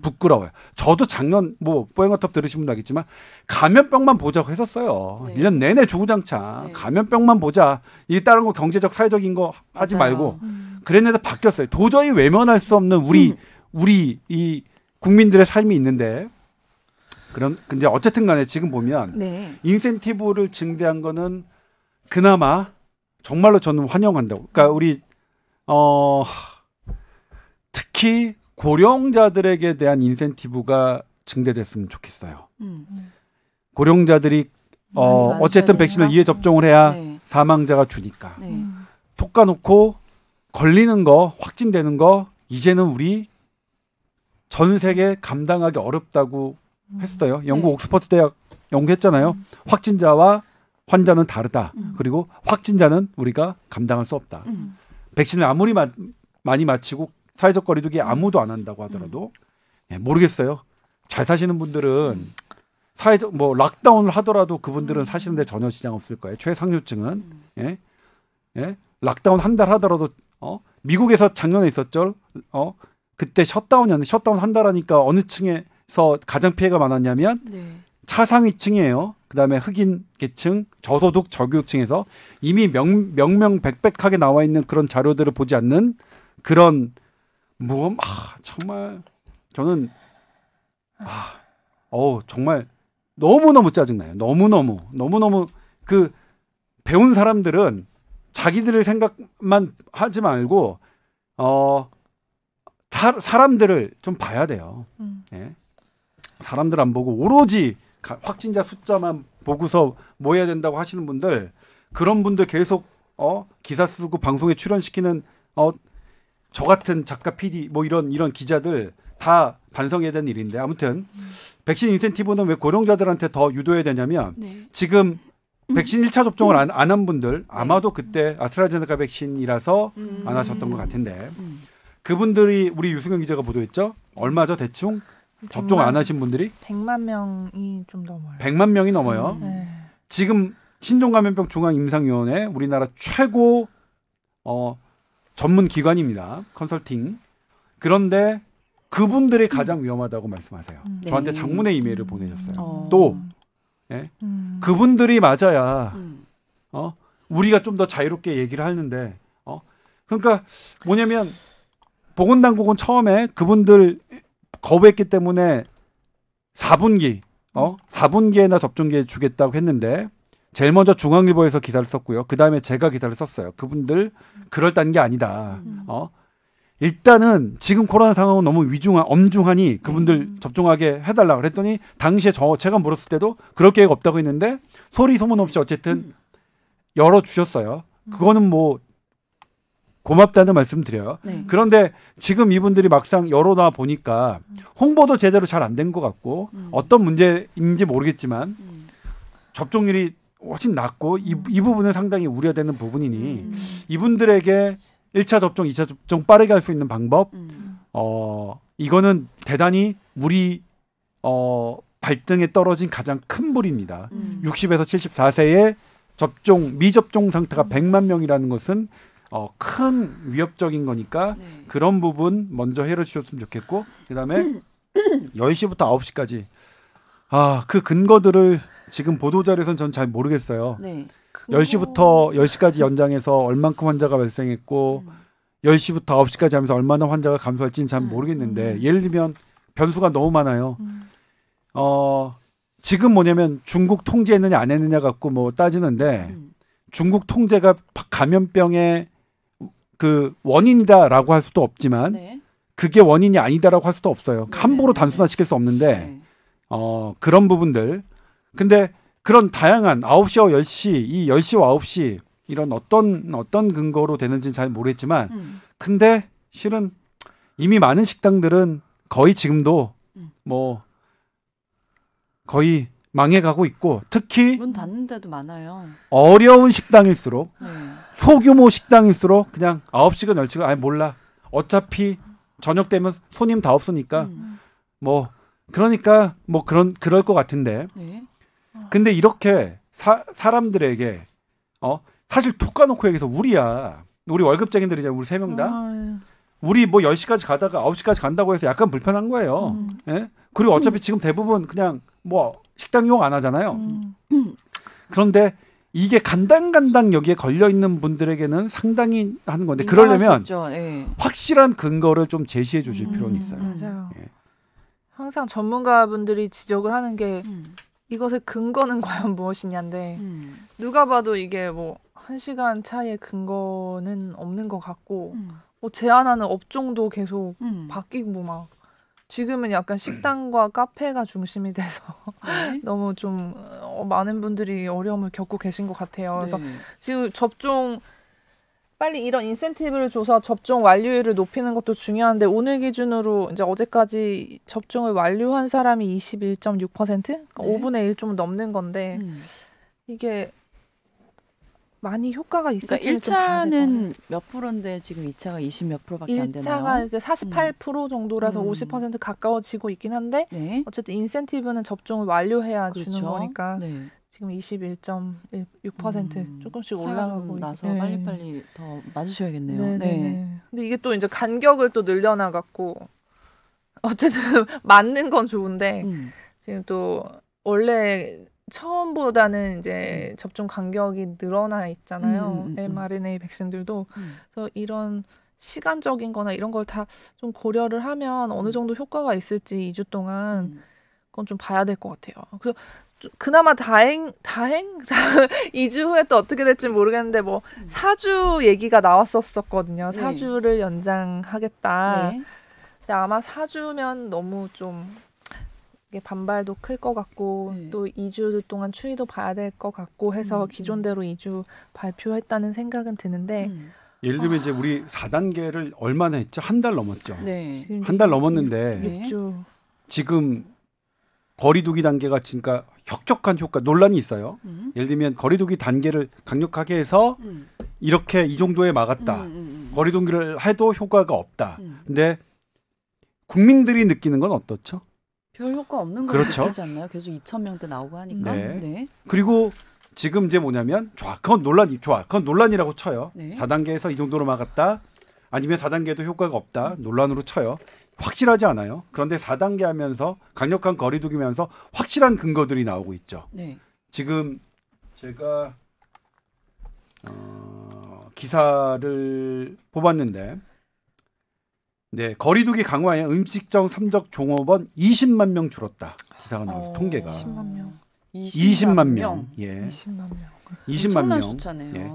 부끄러워요. 저도 작년 뭐 뽀얀거탑 들으신 분도 알겠지만 감염병만 보자고 했었어요. 네. 1년 내내 주구장창 네. 감염병만 보자. 이게 다른 거 경제적 사회적인 거 하지 맞아요. 말고 그랬는데 바뀌었어요. 도저히 외면할 수 없는 우리 이 국민들의 삶이 있는데 그런 근데 어쨌든 간에 지금 보면 네. 인센티브를 증대한 거는 그나마 정말로 저는 환영한다고. 그러니까 우리 특히 고령자들에게 대한 인센티브가 증대됐으면 좋겠어요. 고령자들이 많이 어쨌든 맞으셔야 백신을 되나? 2회 접종을 해야 네. 사망자가 주니까. 네. 톡 까놓고 걸리는 거 확진되는 거 이제는 우리 전 세계 감당하기 어렵다고 했어요. 영국 네. 옥스퍼드 대학 연구했잖아요. 확진자와 환자는 다르다. 그리고 확진자는 우리가 감당할 수 없다. 백신을 아무리 많이 맞히고 사회적 거리두기 아무도 안 한다고 하더라도 모르겠어요. 잘 사시는 분들은 사회적 뭐 락다운을 하더라도 그분들은 사시는데 전혀 지장 없을 거예요. 최상류층은 예? 락다운 한 달 하더라도 미국에서 작년에 있었죠. 그때 셧다운이었는데 셧다운 한 달 하니까 어느 층에서 가장 피해가 많았냐면 네. 차상위층이에요. 그다음에 흑인 계층, 저소득, 저교육층에서 이미 명명백백하게 나와 있는 그런 자료들을 보지 않는 그런 무엄 정말 저는 정말 너무너무 짜증나요. 너무너무 그 배운 사람들은 자기들의 생각만 하지 말고 사람들을 좀 봐야 돼요. 예? 사람들 안 보고 오로지 확진자 숫자만 보고서 뭐 해야 된다고 하시는 분들 그런 분들 계속 기사 쓰고 방송에 출연시키는 저 같은 작가 PD 뭐 이런 기자들 다 반성해야 되는 일인데 아무튼 백신 인센티브는 왜 고령자들한테 더 유도해야 되냐면 네. 지금 백신 1차 접종을 안 한 분들 아마도 그때 아스트라제네카 백신이라서 안 하셨던 것 같은데 그분들이 우리 유승현 기자가 보도했죠. 얼마죠 대충? 접종 안 하신 분들이? 100만 명이 좀 넘어요. 100만 명이 넘어요. 네. 지금 신종감염병 중앙임상위원회 우리나라 최고 전문 기관입니다. 컨설팅. 그런데 그분들이 가장 위험하다고 말씀하세요. 네. 저한테 장문의 이메일을 보내셨어요. 어. 또 그분들이 맞아야 우리가 좀 더 자유롭게 얘기를 하는데 그러니까 뭐냐면 보건당국은 처음에 그분들 거부했기 때문에 4분기에나 접종기에 주겠다고 했는데 제일 먼저 중앙일보에서 기사를 썼고요. 그 다음에 제가 기사를 썼어요. 그분들 그럴단 게 아니다. 일단은 지금 코로나 상황은 너무 엄중하니 그분들 접종하게 해달라 그랬더니 당시에 제가 물었을 때도 그럴 계획 없다고 했는데 소리 소문 없이 어쨌든 열어주셨어요. 그거는 뭐 고맙다는 말씀 드려요. 네. 그런데 지금 이분들이 막상 열어놔 보니까 홍보도 제대로 잘 안 된 것 같고 어떤 문제인지 모르겠지만 접종률이 훨씬 낮고 이 부분은 상당히 우려되는 부분이니 이분들에게 1차 접종, 2차 접종 빠르게 할 수 있는 방법 이거는 대단히 우리 발등에 떨어진 가장 큰 불입니다. 60에서 74세의 미접종 상태가 100만 명이라는 것은 큰 위협적인 거니까 네. 그런 부분 먼저 해결해 주셨으면 좋겠고 그다음에 10시부터 9시까지 그 근거들을 지금 보도자료에서는 전 잘 모르겠어요. 네. 10시부터 10시까지 연장해서 얼만큼 환자가 발생했고 10시부터 9시까지 하면서 얼마나 환자가 감소할지는 잘 모르겠는데 예를 들면 변수가 너무 많아요. 지금 뭐냐면 중국 통제했느냐 안 했느냐 갖고 뭐 따지는데 중국 통제가 감염병의 그 원인이다라고 할 수도 없지만 네. 그게 원인이 아니다라고 할 수도 없어요. 네. 함부로 단순화시킬 수 없는데 네. 그런 부분들. 근데 그런 다양한 9시와 10시, 이 10시와 9시 이런 어떤 근거로 되는지는 잘 모르겠지만 근데 실은 이미 많은 식당들은 거의 지금도 뭐 거의 망해가고 있고 특히 문 닫는 데도 많아요. 어려운 식당일수록 네. 소규모 식당일수록 그냥 9시간 10시간 아니 몰라. 어차피 저녁 되면 손님 다 없으니까 뭐 그러니까 뭐 그럴 것 같은데. 네. 근데 이렇게 사람들에게 사실 톡 까놓고 얘기해서 우리 월급쟁이들이잖아. 우리 3명 다. 우리 뭐 10시까지 가다가 9시까지 간다고 해서 약간 불편한 거예요. 예? 그리고 어차피 지금 대부분 그냥 뭐 식당 이용 안 하잖아요. 그런데 이게 간당간당 여기에 걸려 있는 분들에게는 상당히 하는 건데 그러려면 예. 확실한 근거를 좀 제시해 주실 필요는 있어요. 맞아요. 예. 항상 전문가분들이 지적을 하는 게 이것의 근거는 과연 무엇이냐인데 누가 봐도 이게 뭐 1시간 차이의 근거는 없는 것 같고 뭐 제한하는 업종도 계속 바뀌고 막 지금은 약간 식당과 카페가 중심이 돼서 네. 너무 좀 많은 분들이 어려움을 겪고 계신 것 같아요. 그래서 네. 지금 접종 빨리 이런 인센티브를 줘서 접종 완료율을 높이는 것도 중요한데 오늘 기준으로 이제 어제까지 접종을 완료한 사람이 21.6%? 그러니까 네. 5분의 1 좀 넘는 건데 이게 많이 효과가 있을지는 그러니까 좀 봐야 될 것 같아요. 1차는 몇 프로인데 지금 2차가 20 몇 프로밖에 안 되나요? 1차가 이제 48% 정도라서 50% 가까워지고 있긴 한데 네. 어쨌든 인센티브는 접종을 완료해야 그렇죠. 주는 거니까 네. 지금 21.6% 조금씩 올라가고 나서 네. 빨리빨리 더 맞으셔야겠네요. 네네네. 근데 이게 또 이제 간격을 또 늘려나갔고 어쨌든 맞는 건 좋은데 지금 또 원래 처음보다는 이제 접종 간격이 늘어나 있잖아요. mRNA 백신들도. 그래서 이런 시간적인 거나 이런 걸 다 좀 고려를 하면 어느 정도 효과가 있을지 2주 동안 그건 좀 봐야 될 것 같아요. 그래서 그나마 다행 2주 후에 또 어떻게 될지 모르겠는데 뭐 4주 얘기가 나왔었거든요. 네. 4주를 연장하겠다. 네. 근데 아마 4주면 너무 좀 이게 반발도 클 것 같고 네. 또 2주 동안 추이도 봐야 될 것 같고 해서 기존대로 2주 발표했다는 생각은 드는데 예를 들면 이제 우리 4단계를 얼마나 했죠? 한 달 넘었죠. 네. 한 달 넘었는데 네. 6주 지금 거리두기 단계가 진짜 혁혁한 효과 논란이 있어요. 예를 들면 거리두기 단계를 강력하게 해서 이렇게 이 정도에 막았다. 거리두기를 해도 효과가 없다. 근데 국민들이 느끼는 건 어떻죠? 별 효과 없는 거 그렇죠. 같지 않나요? 계속 2,000명대 나오고 하니까. 네. 네. 그리고 지금 이제 뭐냐면 그건 논란이라고 쳐요. 네. 4단계에서 이 정도로 막았다. 아니면 4단계도 효과가 없다. 논란으로 쳐요. 확실하지 않아요. 그런데 4단계 하면서 강력한 거리두기면서 확실한 근거들이 나오고 있죠. 네. 지금 제가 기사를 뽑았는데 네, 거리두기 강화에 음식점, 삼적, 종업원 20만 명 줄었다. 기사가 나와서 통계가 10만 명. 20만 명. 예. 20만 명. 20만 엄청난 명. 숫자네요. 예.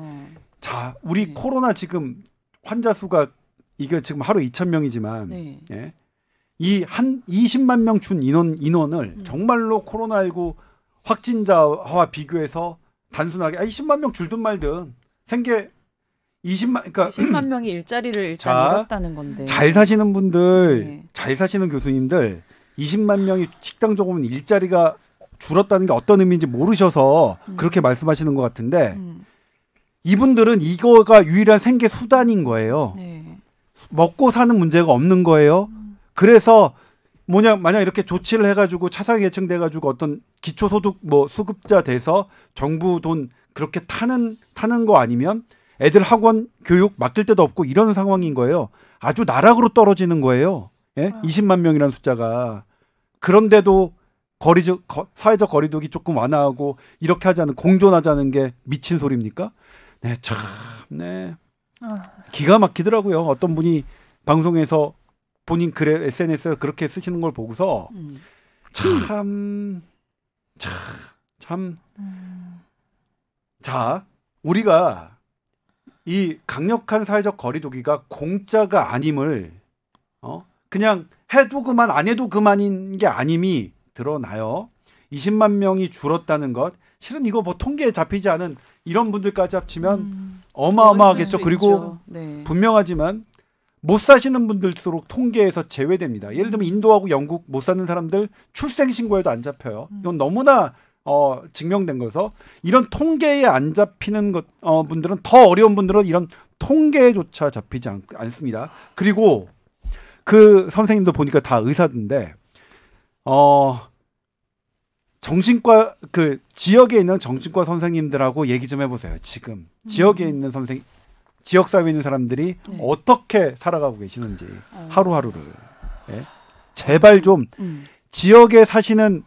자, 우리 네. 코로나 지금 환자 수가 이게 지금 하루 2,000명이지만 네. 예. 이 한 20만 명 준 인원을 정말로 코로나19 확진자와 비교해서 단순하게 20만 명 줄든 말든 생계 20만 10만 명이 일자리를 일단 자, 잃었다는 건데. 잘 사시는 분들, 네. 잘 사시는 교수님들 20만 명이 식당 조금은 일자리가 줄었다는 게 어떤 의미인지 모르셔서 그렇게 말씀하시는 것 같은데 이분들은 이거가 유일한 생계 수단인 거예요. 네. 먹고 사는 문제가 없는 거예요. 그래서 만약 이렇게 조치를 해가지고 차상 계층돼가지고 어떤 기초소득 뭐 수급자 돼서 정부 돈 그렇게 타는 거 아니면 애들 학원 교육 맡길 데도 없고 이런 상황인 거예요. 아주 나락으로 떨어지는 거예요. 예? 20만 명이라는 숫자가. 그런데도 사회적 거리두기 조금 완화하고 이렇게 하자는 공존하자는 게 미친 소리입니까? 네, 참, 네, 기가 막히더라고요. 어떤 분이 방송에서 본인 글에 SNS에 그렇게 쓰시는 걸 보고서 참. 자, 우리가 이 강력한 사회적 거리두기가 공짜가 아님을 그냥 해도 그만 안 해도 그만인 게 아님이 드러나요. 20만 명이 줄었다는 것 실은 이거 뭐 통계에 잡히지 않은 이런 분들까지 합치면 어마어마하겠죠. 그리고 네. 분명하지만 못 사시는 분들수록 통계에서 제외됩니다. 예를 들면 인도하고 영국 못 사는 사람들 출생 신고에도 안 잡혀요. 이건 너무나 증명된 거서 이런 통계에 안 잡히는 분들은 더 어려운 분들은 이런 통계조차 잡히지 않습니다. 그리고 그 선생님도 보니까 다 의사인데 정신과 그 지역에 있는 정신과 선생님들하고 얘기 좀 해보세요. 지금 지역에 있는 지역사회에 있는 사람들이 네. 어떻게 살아가고 계시는지 하루하루를 예? 제발 좀 지역에 사시는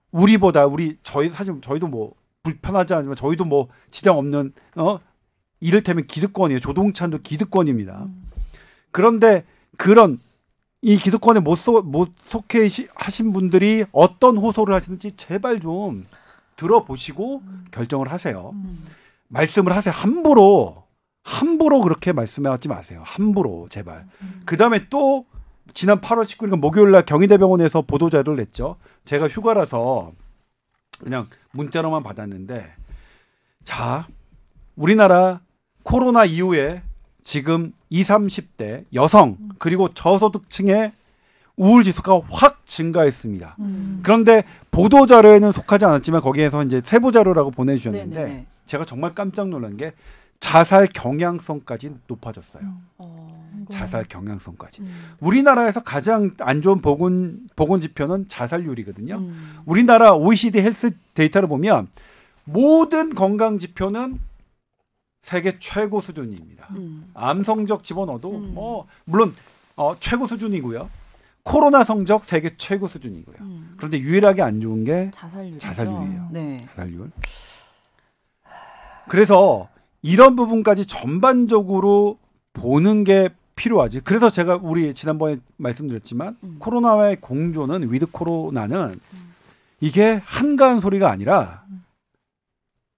우리보다 저희 사실 저희도 뭐 불편하지 않지만 저희도 뭐 지장 없는 이를테면 기득권이에요. 조동찬도 기득권입니다. 그런데 그런 이 기득권에 못 속해 하신 분들이 어떤 호소를 하시는지 제발 좀 들어보시고 결정을 하세요. 말씀을 하세요. 함부로 그렇게 말씀하지 마세요. 함부로 제발. 그다음에 또 지난 8월 19일 목요일 날 경희대병원에서 보도자료를 냈죠. 제가 휴가라서 그냥 문자로만 받았는데 자, 우리나라 코로나 이후에 지금 20, 30대 여성 그리고 저소득층의 우울지수가 확 증가했습니다. 그런데 보도자료에는 속하지 않았지만 거기에서 이제 세부자료라고 보내주셨는데 네네네. 제가 정말 깜짝 놀란 게 자살 경향성까지 높아졌어요. 자살 경향성까지. 우리나라에서 가장 안 좋은 보건 지표는 자살률이거든요. 우리나라 OECD 헬스 데이터를 보면 모든 건강 지표는 세계 최고 수준입니다. 암 성적 집어넣어도 물론 최고 수준이고요. 코로나 성적 세계 최고 수준이고요. 그런데 유일하게 안 좋은 게 자살률이에요. 네. 자살률. 그래서 이런 부분까지 전반적으로 보는 게 필요하지. 그래서 제가 우리 지난번에 말씀드렸지만 코로나와의 공존은 위드 코로나는 이게 한가한 소리가 아니라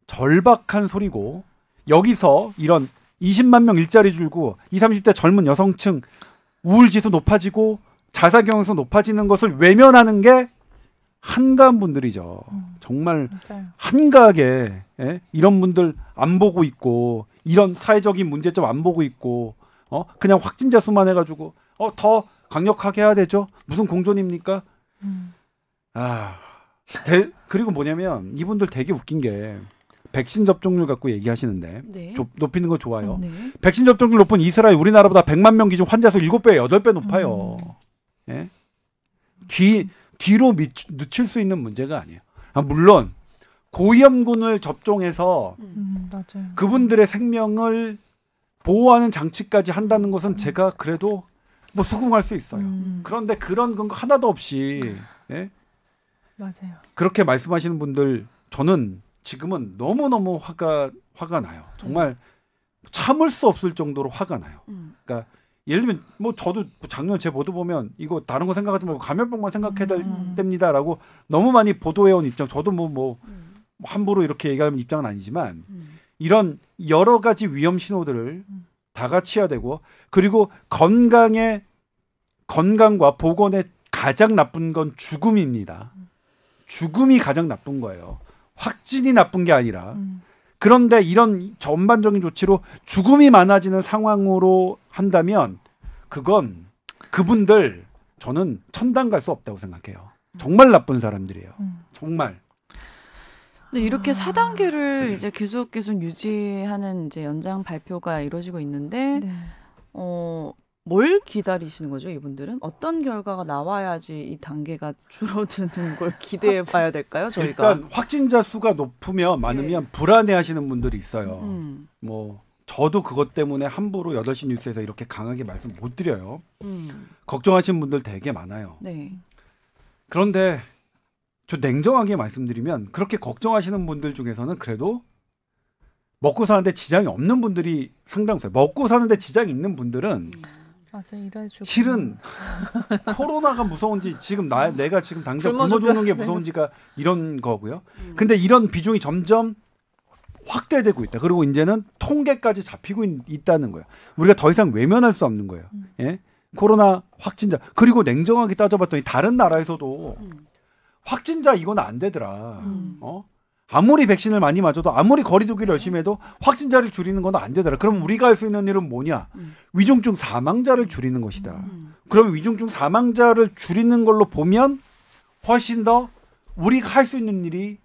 절박한 소리고 여기서 이런 20만 명 일자리 줄고 20, 30대 젊은 여성층 우울지수 높아지고 자살 경향성 높아지는 것을 외면하는 게 한가한 분들이죠. 정말 맞아요. 한가하게 이런 분들 안 보고 있고 이런 사회적인 문제점 안 보고 있고 그냥 확진자 수만 해가지고 더 강력하게 해야 되죠. 무슨 공존입니까? 그리고 뭐냐면 이분들 되게 웃긴 게 백신 접종률 갖고 얘기하시는데 네. 높이는 거 좋아요. 네. 백신 접종률 높은 이스라엘 우리나라보다 100만 명 기준 환자 수 7배, 8배 높아요. 예? 뒤로 늦출 수 있는 문제가 아니에요. 물론 고위험군을 접종해서 맞아요. 그분들의 생명을 보호하는 장치까지 한다는 것은 제가 그래도 뭐 수긍할 수 있어요. 그런데 그런 건 하나도 없이 예? 맞아요. 그렇게 말씀하시는 분들 저는 지금은 너무너무 화가 나요. 정말 참을 수 없을 정도로 화가 나요. 그러니까 예를 들면 뭐 저도 작년 제 보도 보면 이거 다른 거 생각하지 말고 감염병만 생각해야 됩니다라고 너무 많이 보도해온 입장. 저도 뭐 함부로 이렇게 얘기하는 입장은 아니지만 이런 여러 가지 위험 신호들을 다 같이 해야 되고 그리고 건강과 보건에 가장 나쁜 건 죽음입니다. 죽음이 가장 나쁜 거예요. 확진이 나쁜 게 아니라. 그런데 이런 전반적인 조치로 죽음이 많아지는 상황으로 한다면 그건 그분들 저는 천당 갈 수 없다고 생각해요. 정말 나쁜 사람들이에요. 정말. 근데 이렇게 4단계를 이제 계속 유지하는 이제 연장 발표가 이루어지고 있는데 네. 뭘 기다리시는 거죠, 이분들은? 어떤 결과가 나와야지 이 단계가 줄어드는 걸 기대해 봐야 될까요, 저희가? 일단 확진자 수가 많으면 불안해하시는 분들이 있어요. 뭐 저도 그것 때문에 함부로 8시 뉴스에서 이렇게 강하게 말씀 못 드려요. 걱정하시는 분들 되게 많아요. 네. 그런데 저 냉정하게 말씀드리면 그렇게 걱정하시는 분들 중에서는 그래도 먹고 사는데 지장이 없는 분들이 상당수예요. 먹고 사는데 지장이 있는 분들은 맞아, 일해주고. 실은 코로나가 무서운지 지금 내가 지금 당장 굶어 죽는 게 무서운지가 이런 거고요. 근데 이런 비중이 점점 확대되고 있다. 그리고 이제는 통계까지 잡히고 있다는 거예요. 우리가 더 이상 외면할 수 없는 거예요. 예? 코로나 확진자. 그리고 냉정하게 따져봤더니 다른 나라에서도 확진자 이건 안 되더라. 아무리 백신을 많이 맞아도 아무리 거리두기를 열심히 해도 확진자를 줄이는 건 안 되더라. 그럼 우리가 할 수 있는 일은 뭐냐? 위중증 사망자를 줄이는 것이다. 그럼 위중증 사망자를 줄이는 걸로 보면 훨씬 더 우리가 할 수 있는 일이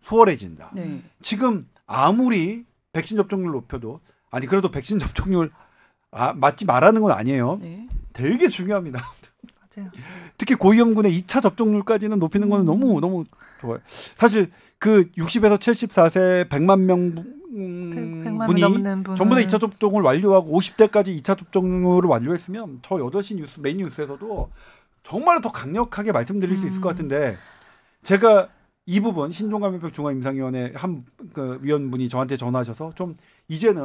수월해진다. 네. 지금 아무리 백신 접종률 높여도 그래도 백신 접종률 맞지 말라는 건 아니에요. 네. 되게 중요합니다. 특히 고위험군의 2차 접종률까지는 높이는 거는 너무 좋아요. 사실 그 60에서 74세 100만 명 분이 전부 다 2차 접종을 완료하고 50대까지 2차 접종을 완료했으면 저 8시 뉴스 메인 뉴스에서도 정말 더 강력하게 말씀드릴 수 있을 것 같은데 제가 이 부분 신종감염병 중앙임상위원회 그 위원분이 저한테 전화하셔서 좀 이제는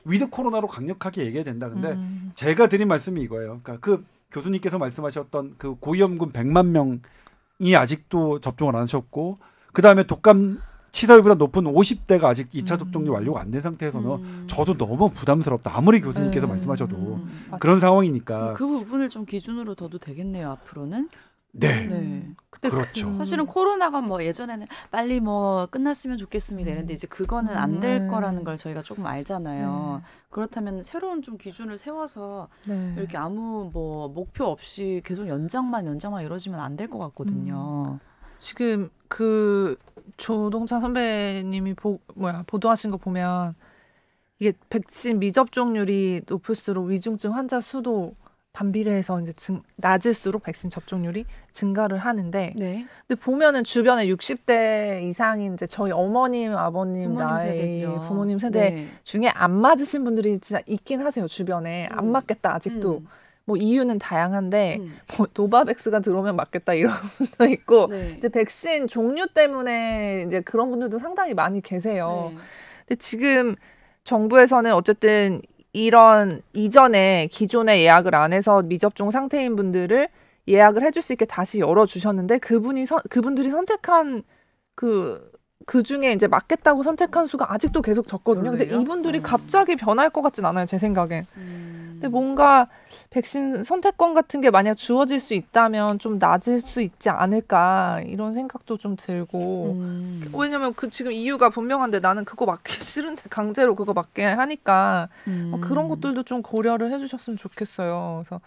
위드 코로나로 강력하게 얘기해야 된다. 근데 제가 드린 말씀이 이거예요. 그러니까 그 교수님께서 말씀하셨던 그 고위험군 100만 명이 아직도 접종을 안 하셨고 그다음에 독감 치사율보다 높은 50대가 아직 2차 접종률 완료가 안 된 상태에서는 저도 너무 부담스럽다. 아무리 교수님께서 말씀하셔도 그런 상황이니까 그 부분을 좀 기준으로 둬도 되겠네요. 앞으로는. 네. 그렇죠. 사실은 코로나가 뭐 예전에는 빨리 뭐 끝났으면 좋겠습니다. 이랬는데 이제 그거는 안 될 거라는 걸 저희가 조금 알잖아요. 그렇다면 새로운 좀 기준을 세워서 이렇게 아무 뭐 목표 없이 계속 연장만 이러지면 안 될 것 같거든요. 지금 그 조동찬 선배님이 보도하신 거 보면 이게 백신 미접종률이 높을수록 위중증 환자 수도 반비례해서 이제 낮을수록 백신 접종률이 증가를 하는데, 근데 보면은 주변에 60대 이상인 이제 저희 어머님, 아버님 나이 부모님 세대 중에 안 맞으신 분들이 진짜 있긴 하세요. 주변에 안 맞겠다 아직도. 뭐 이유는 다양한데 뭐 노바백스가 들어오면 맞겠다 이런 분도 있고 이제 백신 종류 때문에 이제 그런 분들도 상당히 많이 계세요. 근데 지금 정부에서는 어쨌든 이런 이전에 기존에 예약을 안 해서 미접종 상태인 분들을 예약을 해줄 수 있게 다시 열어주셨는데 그분들이 선택한 그 중에 이제 맞겠다고 선택한 수가 아직도 계속 적거든요. 근데 이분들이 갑자기 변할 것 같진 않아요, 제 생각엔. 근데 뭔가 백신 선택권 같은 게 만약 주어질 수 있다면 좀 낮을 수 있지 않을까 이런 생각도 좀 들고 왜냐면 그 지금 이유가 분명한데 나는 그거 맞기 싫은데 강제로 그거 맞게 하니까 그런 것들도 좀 고려를 해주셨으면 좋겠어요. 그래서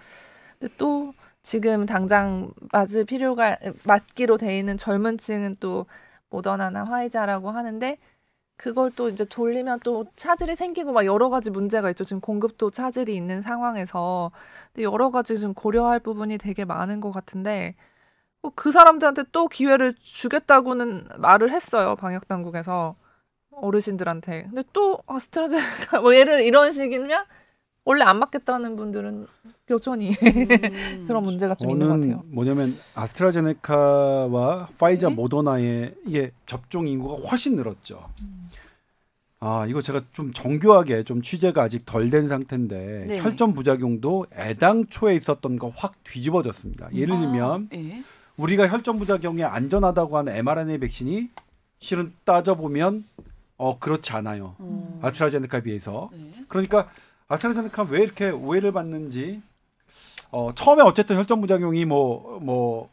근데 또 지금 당장 맞기로 돼 있는 젊은 층은 또 모더나나 화이자라고 하는데 그걸 또 이제 돌리면 또 차질이 생기고 막 여러 가지 문제가 있죠. 지금 공급도 차질이 있는 상황에서 여러 가지 좀 고려할 부분이 되게 많은 것 같은데 그 사람들한테 또 기회를 주겠다고는 말을 했어요. 방역 당국에서 어르신들한테. 근데 또 아스트라제네카 뭐 예를 이런 식이면 원래 안 맞겠다는 분들은 여전히 그런 문제가 좀 있는 것 같아요. 뭐냐면 아스트라제네카와 파이자, 모더나의 이게 접종 인구가 훨씬 늘었죠. 이거 제가 좀 정교하게 좀 취재가 아직 덜 된 상태인데 혈전 부작용도 애당초에 있었던 거 확 뒤집어졌습니다. 예를 들면 우리가 혈전 부작용에 안전하다고 하는 mRNA 백신이 실은 따져보면 그렇지 않아요. 아스트라제네카에 비해서. 그러니까 아스트라제네카 왜 이렇게 오해를 받는지 처음에 어쨌든 혈전 부작용이 그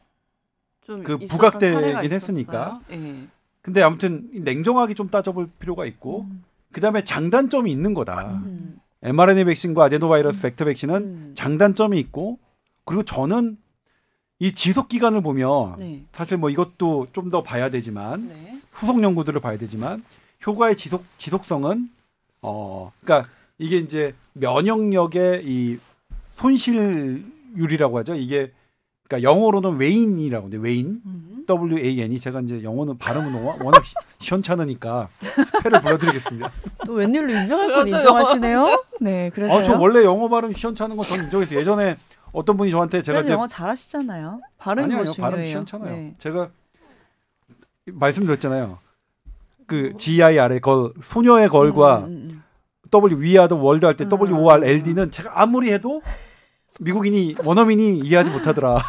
부각되긴 했으니까. 근데 아무튼 냉정하게 좀 따져볼 필요가 있고 그다음에 장단점이 있는 거다. mRNA 백신과 아데노바이러스 벡터 백신은 장단점이 있고 그리고 저는 이 지속 기간을 보면 사실 뭐 이것도 좀 더 봐야 되지만 후속 연구들을 봐야 되지만 효과의 지속성은 그러니까 이게 이제 면역력의 이 손실률이라고 하죠. 이게 그러니까 영어로는 웨인이라고 하는데 웨인 WAN이 제가 이제 영어는 발음은 워낙 시원찮으니까 스펠을 불러드리겠습니다. 또 웬일로 인정할 건 인정하시네요. 네, 그래서 저 원래 영어 발음 시원찮은 거 전 인정했어요. 예전에 어떤 분이 저한테 제가 영어 잘하시잖아요. 발음이 아니요, 발음 시원찮아요. 제가 말씀드렸잖아요. 그 GIR의 걸 소녀의 걸과 W We Are the World 할 때 WORLD는 제가 아무리 해도 미국인이 원어민이 이해하지 못하더라.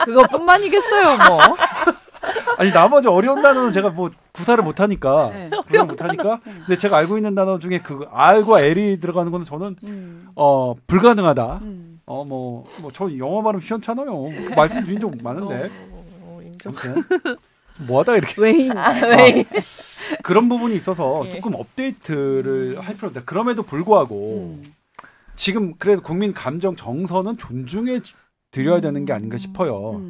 그것뿐만이겠어요, 뭐. 아니 나머지 어려운 단어는 제가 뭐 구사를 못하니까 근데 제가 알고 있는 단어 중에 그 R과 L이 들어가는 거는 저는 불가능하다. 저 영어 발음 시원찮아요. 그 말씀드린 적 많은데. 인정. 뭐하다 이렇게 웨인. 그런 부분이 있어서 조금 업데이트를 할 필요가 있다. 그럼에도 불구하고 지금 그래도 국민 감정 정서는 존중해 드려야 되는 게 아닌가 싶어요.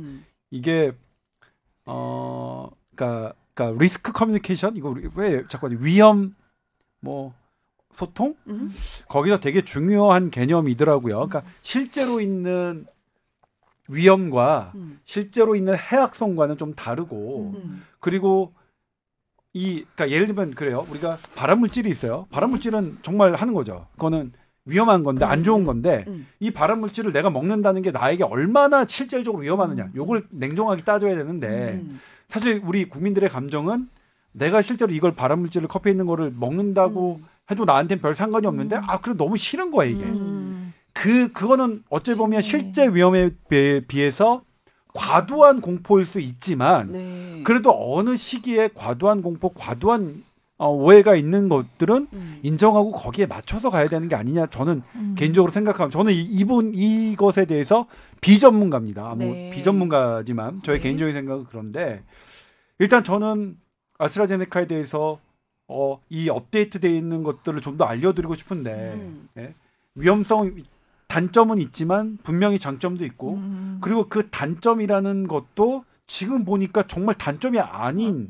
이게 그러니까 리스크 커뮤니케이션 이거 왜 자꾸 위험 소통 거기서 되게 중요한 개념이더라고요. 그러니까 실제로 있는 위험과 실제로 있는 해악성과는 좀 다르고 그리고 그러니까 예를 들면 그래요. 우리가 발암물질이 있어요. 발암물질은 정말 하는 거죠. 그거는 위험한 건데 안 좋은 건데 이 발암물질을 내가 먹는다는 게 나에게 얼마나 실질적으로 위험하느냐. 요걸 냉정하게 따져야 되는데 사실 우리 국민들의 감정은 내가 실제로 이걸 발암물질을 커피에 있는 거를 먹는다고 해도 나한테는 별 상관이 없는데 그래 너무 싫은 거야 이게. 그거는 어찌 보면 실제 위험에 비해서 과도한 공포일 수 있지만 네. 그래도 어느 시기에 과도한 공포, 과도한 오해가 있는 것들은 인정하고 거기에 맞춰서 가야 되는 게 아니냐 저는 개인적으로 생각하면 저는 이것에 대해서 비전문가입니다. 네. 뭐 비전문가지만 저의 네. 개인적인 생각은 그런데 일단 저는 아스트라제네카에 대해서 이 업데이트되어 있는 것들을 좀 더 알려드리고 싶은데 위험성 단점은 있지만 분명히 장점도 있고 그리고 그 단점이라는 것도 지금 보니까 정말 단점이 아닌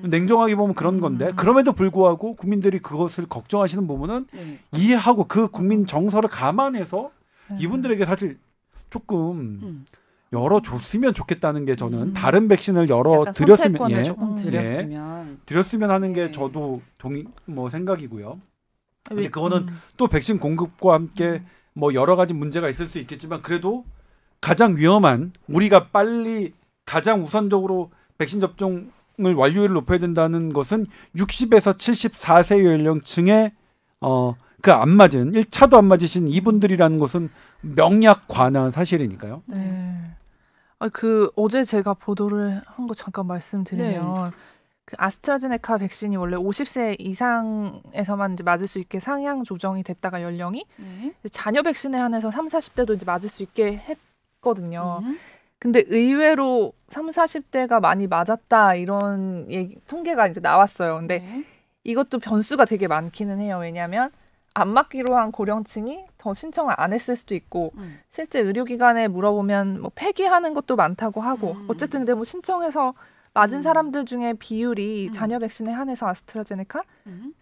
냉정하게 보면 그런 건데 그럼에도 불구하고 국민들이 그것을 걱정하시는 부분은 이해하고 그 국민 정서를 감안해서 이분들에게 사실 조금 열어줬으면 좋겠다는 게 저는 다른 백신을 열어드렸으면 선택권을 조금 드렸으면 하는 게 저도 생각이고요. 근데 그거는 또 백신 공급과 함께 뭐 여러 가지 문제가 있을 수 있겠지만 그래도 가장 위험한 우리가 빨리 가장 우선적으로 백신 접종을 완료율을 높여야 된다는 것은 60에서 74세 연령층의 그 안 맞은 1차도 안 맞으신 이분들이라는 것은 명약 관한 사실이니까요. 네. 어제 제가 보도를 한 거 잠깐 말씀드리면 그 아스트라제네카 백신이 원래 50세 이상에서만 이제 맞을 수 있게 상향 조정이 됐다가 연령이 자녀 백신에 한해서 3, 40대도 이제 맞을 수 있게 했거든요. 근데 의외로 3, 40대가 많이 맞았다 이런 통계가 이제 나왔어요. 근데 이것도 변수가 되게 많기는 해요. 왜냐하면 안 맞기로 한 고령층이 더 신청을 안 했을 수도 있고 실제 의료기관에 물어보면 뭐 폐기하는 것도 많다고 하고 어쨌든 근데 뭐 신청해서 맞은 사람들 중에 비율이 자녀 백신에 한해서 아스트라제네카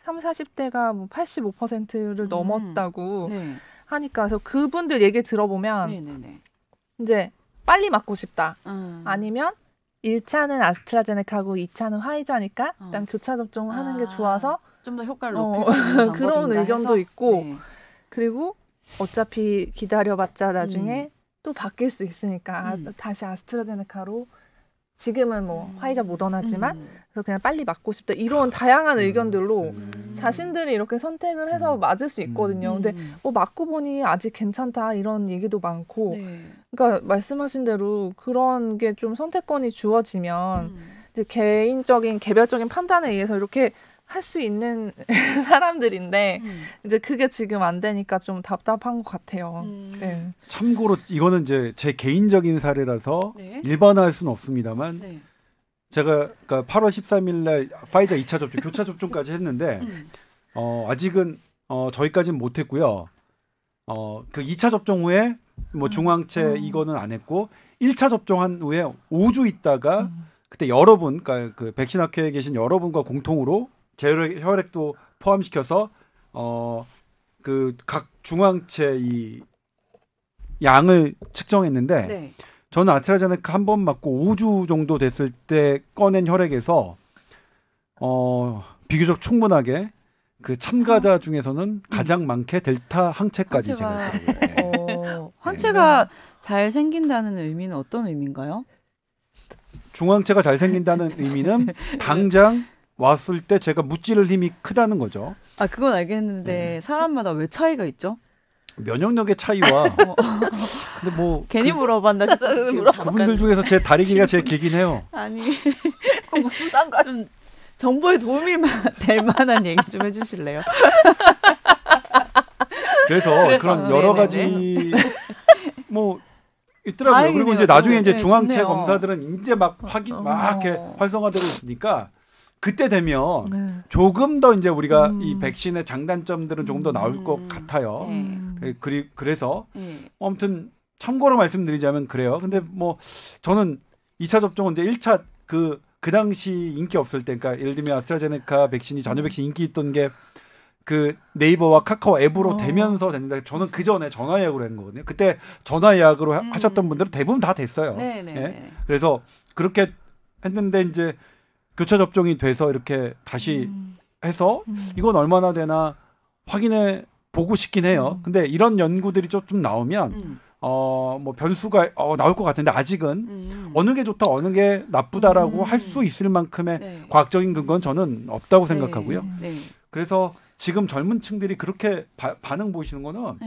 3, 40대가 뭐 85%를 넘었다고 하니까 그래서 그분들 얘기 들어보면 이제 빨리 맞고 싶다. 아니면 1차는 아스트라제네카고 2차는 화이자니까 일단 교차 접종하는 게 좋아서 좀 더 효과를 높일 수 있는 방법인가 그런 의견도 해서? 있고 그리고 어차피 기다려봤자 나중에 또 바뀔 수 있으니까 다시 아스트라제네카로 지금은 뭐 화이자 모더나지만 그래서 그냥 빨리 맞고 싶다 이런 다양한 의견들로 자신들이 이렇게 선택을 해서 맞을 수 있거든요. 근데 맞고 보니 아직 괜찮다 이런 얘기도 많고 그러니까 말씀하신 대로 그런 게 좀 선택권이 주어지면 이제 개인적인 개별적인 판단에 의해서 이렇게 할 수 있는 사람들인데 이제 그게 지금 안 되니까 좀 답답한 것 같아요. 네. 참고로 이거는 이제 제 개인적인 사례라서 일반화할 수는 없습니다만 제가 그러니까 8월 13일 날 파이자 2차 접종, 교차 접종까지 했는데 아직은 저희까지는 못했고요. 그 2차 접종 후에 뭐 중앙체 이거는 안 했고 1차 접종한 후에 5주 있다가 그때 여러분, 그러니까 그 백신학회에 계신 여러분과 공통으로 제 혈액도 포함시켜서 그 각 중앙체 이 양을 측정했는데 저는 아스트라제네카 한 번 맞고 5주 정도 됐을 때 꺼낸 혈액에서 비교적 충분하게 그 참가자 중에서는 가장 많게 델타 항체까지 제가 항체가 잘 생긴다는 의미는 어떤 의미인가요? 중앙체가 잘 생긴다는 의미는 당장 왔을 때 제가 무찌를 힘이 크다는 거죠. 그건 알겠는데 사람마다 왜 차이가 있죠? 면역력의 차이와 근데 뭐 괜히 물어봤나 싶어서 지금 그분들 중에서 제 다리 길이가 제일 길긴 해요. 아니 무슨 상관 좀 정보에 도움이 될 만한 얘기 좀 해주실래요? 그래서 그런 여러 가지 뭐 있더라고요. 그리고 이제 나중에 이제 중앙체 좋네요. 검사들은 이제 막 막 이렇게 활성화되고 있으니까 그때 되면 조금 더 이제 우리가 이 백신의 장단점들은 조금 더 나올 것 같아요. 그래서 아무튼 참고로 말씀드리자면 그래요. 근데 뭐 저는 2차 접종은 이제 1차 그 당시 인기 없을 때, 그러니까 예를 들면 아스트라제네카 백신이 자녀 백신 인기 있던 게 그 네이버와 카카오 앱으로 되면서 됐는데 저는 그 전에 전화 예약으로 한 거거든요. 그때 전화 예약으로 하셨던 분들은 대부분 다 됐어요. 예? 그래서 그렇게 했는데 이제 교차 접종이 돼서 이렇게 다시 해서 이건 얼마나 되나 확인해 보고 싶긴 해요. 근데 이런 연구들이 좀 나오면 뭐 변수가 나올 것 같은데 아직은 어느 게 좋다 어느 게 나쁘다라고 할 수 있을 만큼의 과학적인 근거는 저는 없다고 생각하고요. 그래서 지금 젊은 층들이 그렇게 반응 보이시는 거는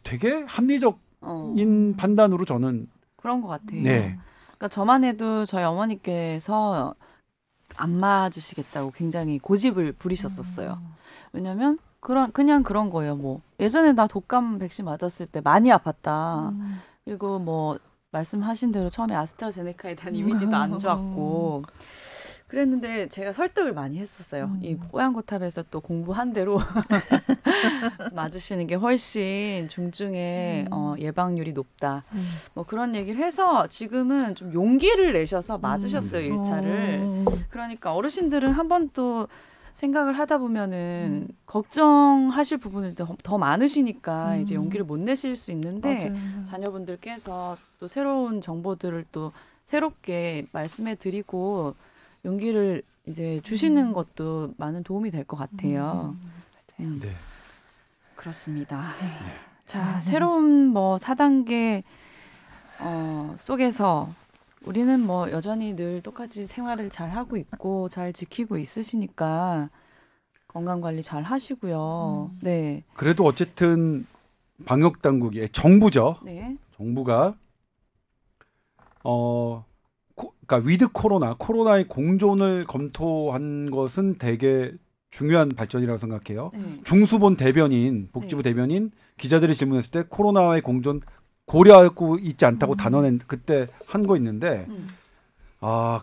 되게 합리적인 판단으로 저는 그런 것 같아요. 네. 그러니까 저만 해도 저희 어머니께서 안 맞으시겠다고 굉장히 고집을 부리셨었어요. 왜냐면 그냥 그런 거예요. 뭐 예전에 나 독감 백신 맞았을 때 많이 아팠다. 그리고 뭐 말씀하신 대로 처음에 아스트라제네카에 대한 이미지도 안 좋았고 그랬는데 제가 설득을 많이 했었어요. 이 뽀얀거탑에서 또 공부한 대로 맞으시는 게 훨씬 중증의 예방률이 높다. 뭐 그런 얘기를 해서 지금은 좀 용기를 내셔서 맞으셨어요. 1차를. 그러니까 어르신들은 한 번 또 생각을 하다 보면은 걱정하실 부분이 더 많으시니까 이제 용기를 못 내실 수 있는데 맞아요. 자녀분들께서 또 새로운 정보들을 또 새롭게 말씀해 드리고 용기를 이제 주시는 것도 많은 도움이 될 것 같아요. 네. 그렇습니다. 자, 새로운 뭐 4단계 속에서 우리는 뭐 여전히 늘 똑같이 생활을 잘 하고 있고 잘 지키고 있으시니까 건강 관리 잘 하시고요. 네. 그래도 어쨌든 방역 당국이 정부죠. 네. 정부가 그러니까 위드 코로나의 공존을 검토한 것은 되게 중요한 발전이라고 생각해요. 중수본 대변인, 복지부 대변인 기자들이 질문했을 때 코로나의 공존 고려하고 있지 않다고 단언한 그때 한 거 있는데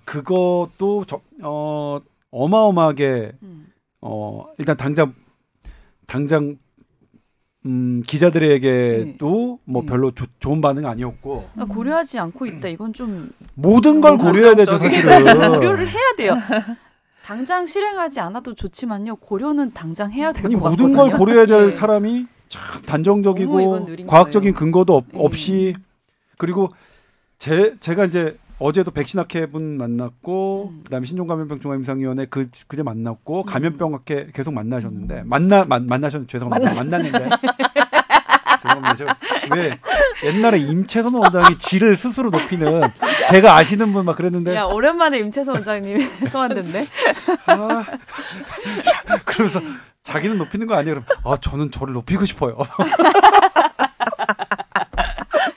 그것도 어마어마하게 일단 당장 기자들에게도 뭐 별로 좋은 반응 아니었고 고려하지 않고 있다. 이건 좀 모든 걸 고려해야 되죠, 사실은. 고려를 해야 돼요. 당장 실행하지 않아도 좋지만요. 고려는 당장 해야 될 것 같거든요. 모든 걸 고려해야 될 사람이 참 단정적이고 과학적인 근거도 없이 그리고 제가 이제 어제도 백신학회 분 만났고 그다음에 신종감염병 중앙임상위원회 그제 만났고 감염병학회 계속 만나셨는데 만나셨는데 죄송합니다. 만났는데 죄송합니다. 왜 옛날에 임채선 원장이 질을 스스로 높이는 제가 아시는 분 막 그랬는데 야 오랜만에 임채선 원장님이 소환됐네. 그러면서 자기는 높이는 거 아니에요? 그럼 저는 저를 높이고 싶어요.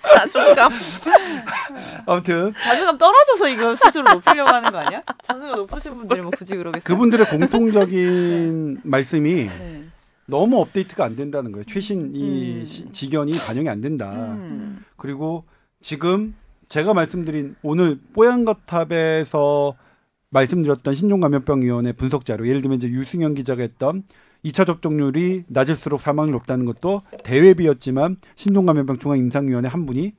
자존감. 아무튼 자존감 떨어져서 이거 스스로 높이려고 하는 거 아니야? 자존감 높으신 분들이 뭐 굳이 그러겠어요? 그분들의 공통적인 말씀이 너무 업데이트가 안 된다는 거예요. 최신 이 지견이 반영이 안 된다. 그리고 지금 제가 말씀드린 오늘 뽀얀거탑에서 말씀드렸던 신종감염병위원회 분석 자료, 예를 들면 이제 유승현 기자가 했던 2차 접종률이 낮을수록 사망률이 높다는 것도 대외비였지만 신종감염병 중앙임상위원회 한 분이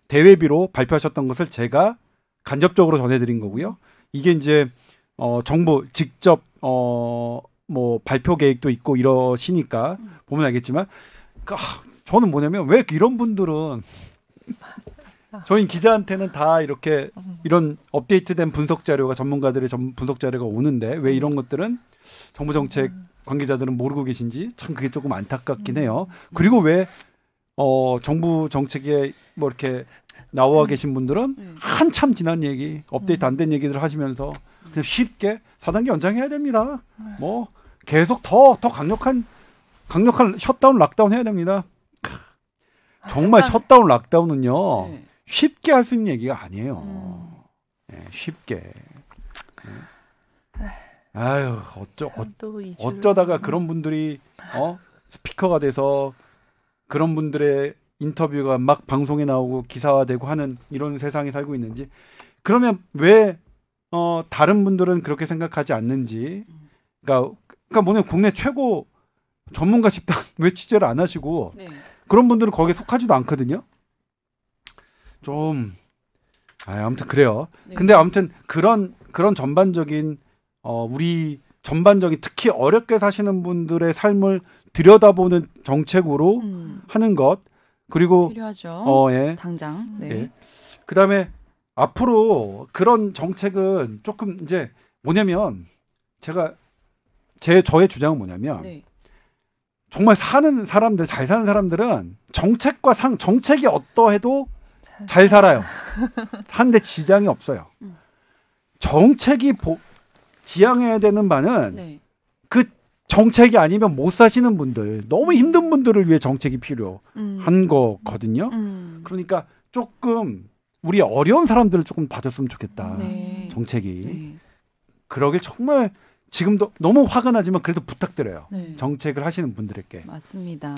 대외비로 발표하셨던 것을 제가 간접적으로 전해드린 거고요. 이게 이제 정부 직접 뭐 발표 계획도 있고 이러시니까 보면 알겠지만 저는 뭐냐면 왜 이런 분들은 저희 기자한테는 다 이렇게 이런 업데이트된 분석 자료가 전문가들의 분석 자료가 오는데 왜 이런 것들은 정부 정책 관계자들은 모르고 계신지 참 그게 조금 안타깝긴 해요. 그리고 왜 정부 정책에 뭐 이렇게 나와 계신 분들은 한참 지난 얘기, 업데이트 안 된 얘기들 하시면서 그냥 쉽게 4단계 연장해야 됩니다. 뭐 계속 더 강력한 셧다운, 락다운 해야 됩니다. 정말 셧다운, 락다운은요 쉽게 할 수 있는 얘기가 아니에요. 쉽게. 아유 어쩌다가 그런 분들이 스피커가 돼서 그런 분들의 인터뷰가 막 방송에 나오고 기사화되고 하는 이런 세상에 살고 있는지 그러면 왜 다른 분들은 그렇게 생각하지 않는지 그러니까 뭐냐면 국내 최고 전문가 집단 왜 취재를 안 하시고 그런 분들은 거기에 속하지도 않거든요. 좀 아무튼 그래요. 근데 아무튼 그런 전반적인 우리 전반적인 특히 어렵게 사시는 분들의 삶을 들여다보는 정책으로 하는 것 그리고 필요하죠. 예. 당장. 네. 예. 그다음에 앞으로 그런 정책은 조금 이제 뭐냐면 저의 주장은 뭐냐면 네. 정말 사는 사람들 잘 사는 사람들은 정책이 어떠해도 잘 살아요. 한데 지장이 없어요. 정책이 지향해야 되는 바는 네. 그 정책이 아니면 못 사시는 분들, 너무 힘든 분들을 위해 정책이 필요한 거거든요. 그러니까 조금 우리 어려운 사람들을 조금 봐줬으면 좋겠다. 네. 정책이. 네. 그러길 정말 지금도 너무 화가 나지만 그래도 부탁드려요. 네. 정책을 하시는 분들에게. 맞습니다.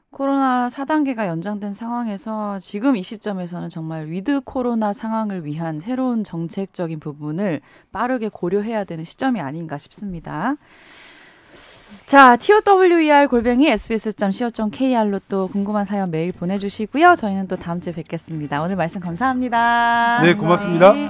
코로나 4단계가 연장된 상황에서 지금 이 시점에서는 정말 위드 코로나 상황을 위한 새로운 정책적인 부분을 빠르게 고려해야 되는 시점이 아닌가 싶습니다. 자, tower@sbs.co.kr로 또 궁금한 사연 메일 보내주시고요. 저희는 또 다음 주에 뵙겠습니다. 오늘 말씀 감사합니다. 네, 고맙습니다. 네.